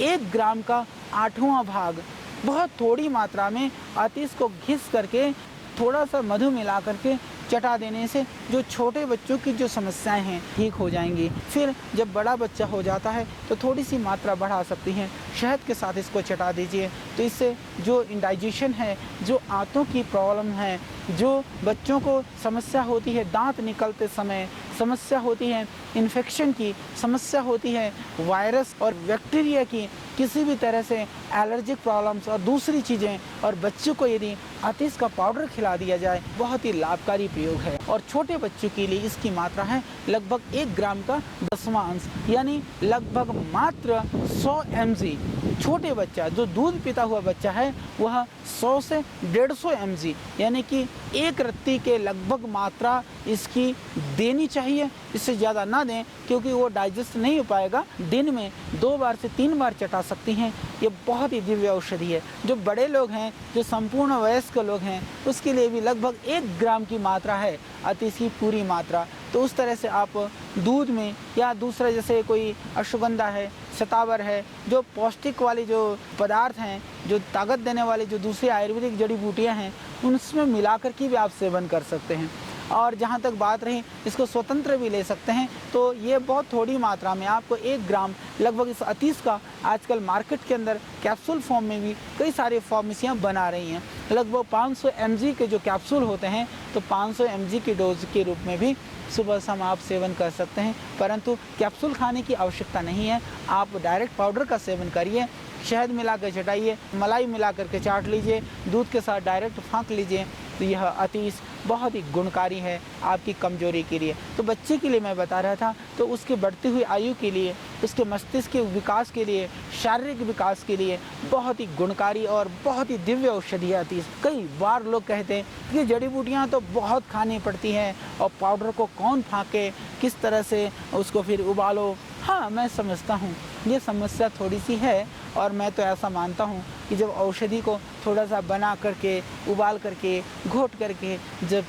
1 ग्राम का 8वां भाग बहुत थोड़ी मात्रा में अतीस को घिस करके थोड़ा सा मधु मिला करके चटा देने से जो छोटे बच्चों की जो समस्याएं हैं ठीक हो जाएंगी। फिर जब बड़ा बच्चा हो जाता है तो थोड़ी सी मात्रा बढ़ा सकती हैं, शहद के साथ इसको चटा दीजिए। तो इससे जो इंडाइजेशन है, जो आंतों की प्रॉब्लम है, जो बच्चों को समस्या होती है दांत निकलते समय, समस्या होती है इन्फेक्शन की, समस्या होती है वायरस और बैक्टीरिया की, किसी भी तरह से एलर्जिक प्रॉब्लम्स और दूसरी चीज़ें, और बच्चों को यदि अतीस का पाउडर खिला दिया जाए, बहुत ही लाभकारी प्रयोग है। और छोटे बच्चों के लिए इसकी मात्रा है लगभग 1 ग्राम का 10वां अंश, यानी लगभग मात्र 100 mg छोटे बच्चा जो दूध पीता हुआ बच्चा है वह 100 से 150 mg यानी कि एक रत्ती के लगभग मात्रा इसकी देनी चाहिए। इससे ज़्यादा ना दें क्योंकि वो डाइजेस्ट नहीं हो पाएगा। दिन में 2 बार से 3 बार चटा सकती हैं। ये बहुत ही दिव्य औषधि है। जो बड़े लोग हैं, जो संपूर्ण वयस्क लोग हैं, उसके लिए भी लगभग 1 ग्राम की मात्रा है अतीस की पूरी मात्रा। तो उस तरह से आप दूध में या दूसरा जैसे कोई अश्वगंधा है, शतावर है, जो पौष्टिक वाली जो पदार्थ हैं, जो ताकत देने वाली जो दूसरी आयुर्वेदिक जड़ी बूटियाँ हैं, उनमें मिलाकर के भी आप सेवन कर सकते हैं। और जहाँ तक बात रही इसको स्वतंत्र भी ले सकते हैं, तो ये बहुत थोड़ी मात्रा में आपको 1 ग्राम लगभग इस अतीस का आजकल मार्केट के अंदर कैप्सूल फॉर्म में भी कई सारी फार्मेसियाँ बना रही हैं। लगभग 500 mg के जो कैप्सूल होते हैं, तो 500 mg की डोज के रूप में भी सुबह शाम आप सेवन कर सकते हैं। परंतु कैप्सूल खाने की आवश्यकता नहीं है, आप डायरेक्ट पाउडर का सेवन करिए। शहद मिला कर चटाइए, मलाई मिला करके चाट लीजिए, दूध के साथ डायरेक्ट फाँक लीजिए। तो यह अतीस बहुत ही गुणकारी है आपकी कमजोरी के लिए। तो बच्चे के लिए मैं बता रहा था, तो उसके बढ़ती हुई आयु के लिए, उसके मस्तिष्क के विकास के लिए, शारीरिक विकास के लिए बहुत ही गुणकारी और बहुत ही दिव्य औषधि है अतीस। कई बार लोग कहते हैं कि जड़ी बूटियाँ तो बहुत खानी पड़ती हैं और पाउडर को कौन फाँके, किस तरह से उसको फिर उबालो। हाँ, मैं समझता हूँ ये समस्या थोड़ी सी है, और मैं तो ऐसा मानता हूँ कि जब औषधि को थोड़ा सा बना करके, उबाल करके, घोट करके जब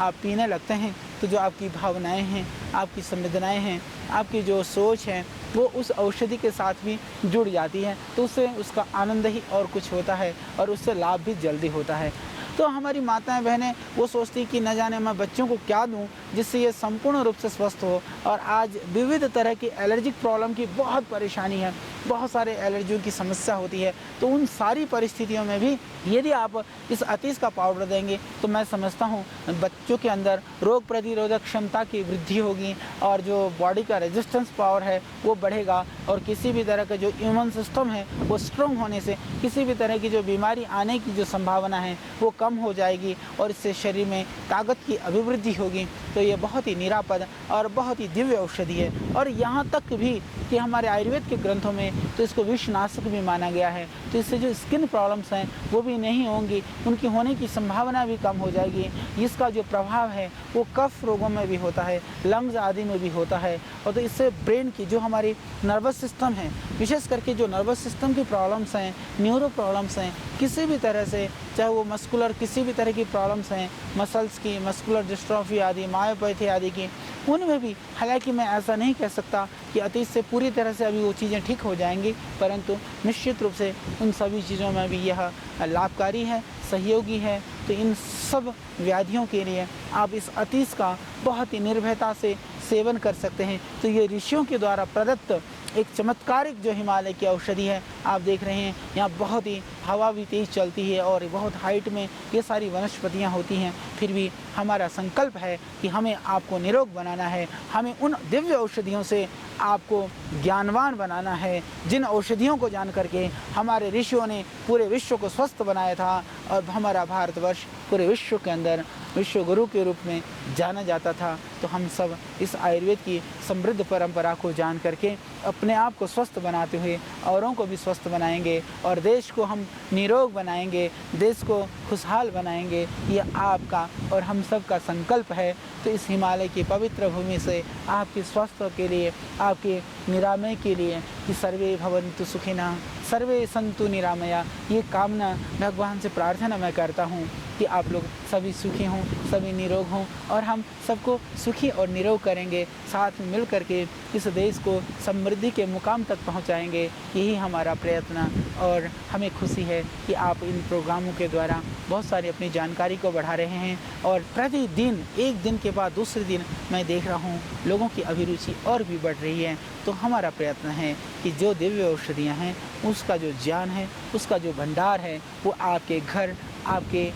आप पीने लगते हैं, तो जो आपकी भावनाएं हैं, आपकी संवेदनाएं हैं, आपकी जो सोच है, वो उस औषधि के साथ भी जुड़ जाती है। तो उससे उसका आनंद ही और कुछ होता है और उससे लाभ भी जल्दी होता है। तो हमारी माताएं बहनें वो सोचती कि न जाने मैं बच्चों को क्या दूं जिससे ये संपूर्ण रूप से स्वस्थ हो। और आज विविध तरह की एलर्जिक प्रॉब्लम की बहुत परेशानी है, बहुत सारे एलर्जियों की समस्या होती है। तो उन सारी परिस्थितियों में भी यदि आप इस अतीस का पाउडर देंगे, तो मैं समझता हूँ बच्चों के अंदर रोग प्रतिरोधक क्षमता की वृद्धि होगी और जो बॉडी का रेजिस्टेंस पावर है वो बढ़ेगा, और किसी भी तरह का जो इम्यून सिस्टम है वो स्ट्रॉन्ग होने से किसी भी तरह की जो बीमारी आने की जो संभावना है वो कम हो जाएगी, और इससे शरीर में ताकत की अभिवृद्धि होगी। तो ये बहुत ही निरापद और बहुत ही दिव्य औषधि है। और यहाँ तक भी कि हमारे आयुर्वेद के ग्रंथों में तो इसको विषनाशक भी माना गया है। तो इससे जो स्किन प्रॉब्लम्स हैं वो भी नहीं होंगी, उनकी होने की संभावना भी कम हो जाएगी। इसका जो प्रभाव है वो कफ रोगों में भी होता है, लंग्स आदि में भी होता है। और तो इससे ब्रेन की जो हमारी नर्वस सिस्टम है, विशेष करके जो नर्वस सिस्टम की प्रॉब्लम्स हैं, न्यूरो प्रॉब्लम्स हैं, किसी भी तरह से, चाहे वो मस्कुलर किसी भी तरह की प्रॉब्लम्स हैं, मसल्स की, मस्कुलर डिस्ट्रॉफी आदि, मायोपैथी आदि की, उनमें भी, हालांकि मैं ऐसा नहीं कह सकता कि अतीत से पूरी तरह से अभी वो चीज़ें ठीक हो जाएंगी, परंतु निश्चित रूप से उन सभी चीज़ों में भी यह लाभकारी है, सहयोगी है। तो इन सब व्याधियों के लिए आप इस अतीस का बहुत ही निर्भयता से सेवन कर सकते हैं। तो ये ऋषियों के द्वारा प्रदत्त एक चमत्कारिक जो हिमालय की औषधि है, आप देख रहे हैं यहाँ बहुत ही हवा भी तेज़ चलती है और बहुत हाइट में ये सारी वनस्पतियाँ होती हैं। फिर भी हमारा संकल्प है कि हमें आपको निरोग बनाना है, हमें उन दिव्य औषधियों से आपको ज्ञानवान बनाना है, जिन औषधियों को जान करके हमारे ऋषियों ने पूरे विश्व को स्वस्थ बनाया था और हमारा भारतवर्ष पूरे विश्व के अंदर विश्व गुरु के रूप में जाना जाता था। तो हम सब इस आयुर्वेद की समृद्ध परंपरा को जान करके अपने आप को स्वस्थ बनाते हुए औरों को भी स्वस्थ बनाएंगे और देश को हम निरोग बनाएंगे, देश को खुशहाल बनाएंगे। ये आपका और हम सब का संकल्प है। तो इस हिमालय की पवित्र भूमि से आपके स्वास्थ्य के लिए, आपके निरामय के लिए कि सर्वे भवन्तु सुखिनः, सर्वे सन्तु निरामया, ये कामना भगवान से प्रार्थना मैं करता हूँ कि आप लोग सभी सुखी हों, सभी निरोग हों और हम सबको सुखी और निरोग करेंगे। साथ में मिल करके इस देश को समृद्धि के मुकाम तक पहुंचाएंगे। यही हमारा प्रयत्न और हमें खुशी है कि आप इन प्रोग्रामों के द्वारा बहुत सारी अपनी जानकारी को बढ़ा रहे हैं और प्रतिदिन एक दिन के बाद दूसरे दिन मैं देख रहा हूँ लोगों की अभिरुचि और भी बढ़ रही है। तो हमारा प्रयत्न है कि जो दिव्य औषधियाँ हैं उसका जो ज्ञान है, उसका जो भंडार है वो आपके घर, आपके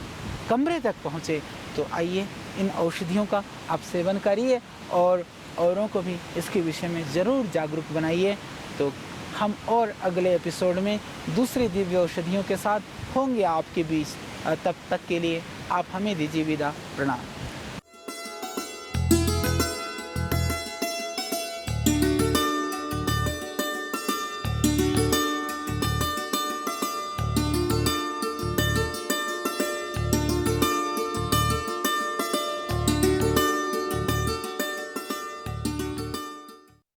कमरे तक पहुँचे। तो आइए इन औषधियों का आप सेवन करिए और औरों को भी इसके विषय में ज़रूर जागरूक बनाइए। तो हम और अगले एपिसोड में दूसरी दिव्य औषधियों के साथ होंगे आपके बीच। तब तक के लिए आप हमें दीजिए विदा। प्रणाम।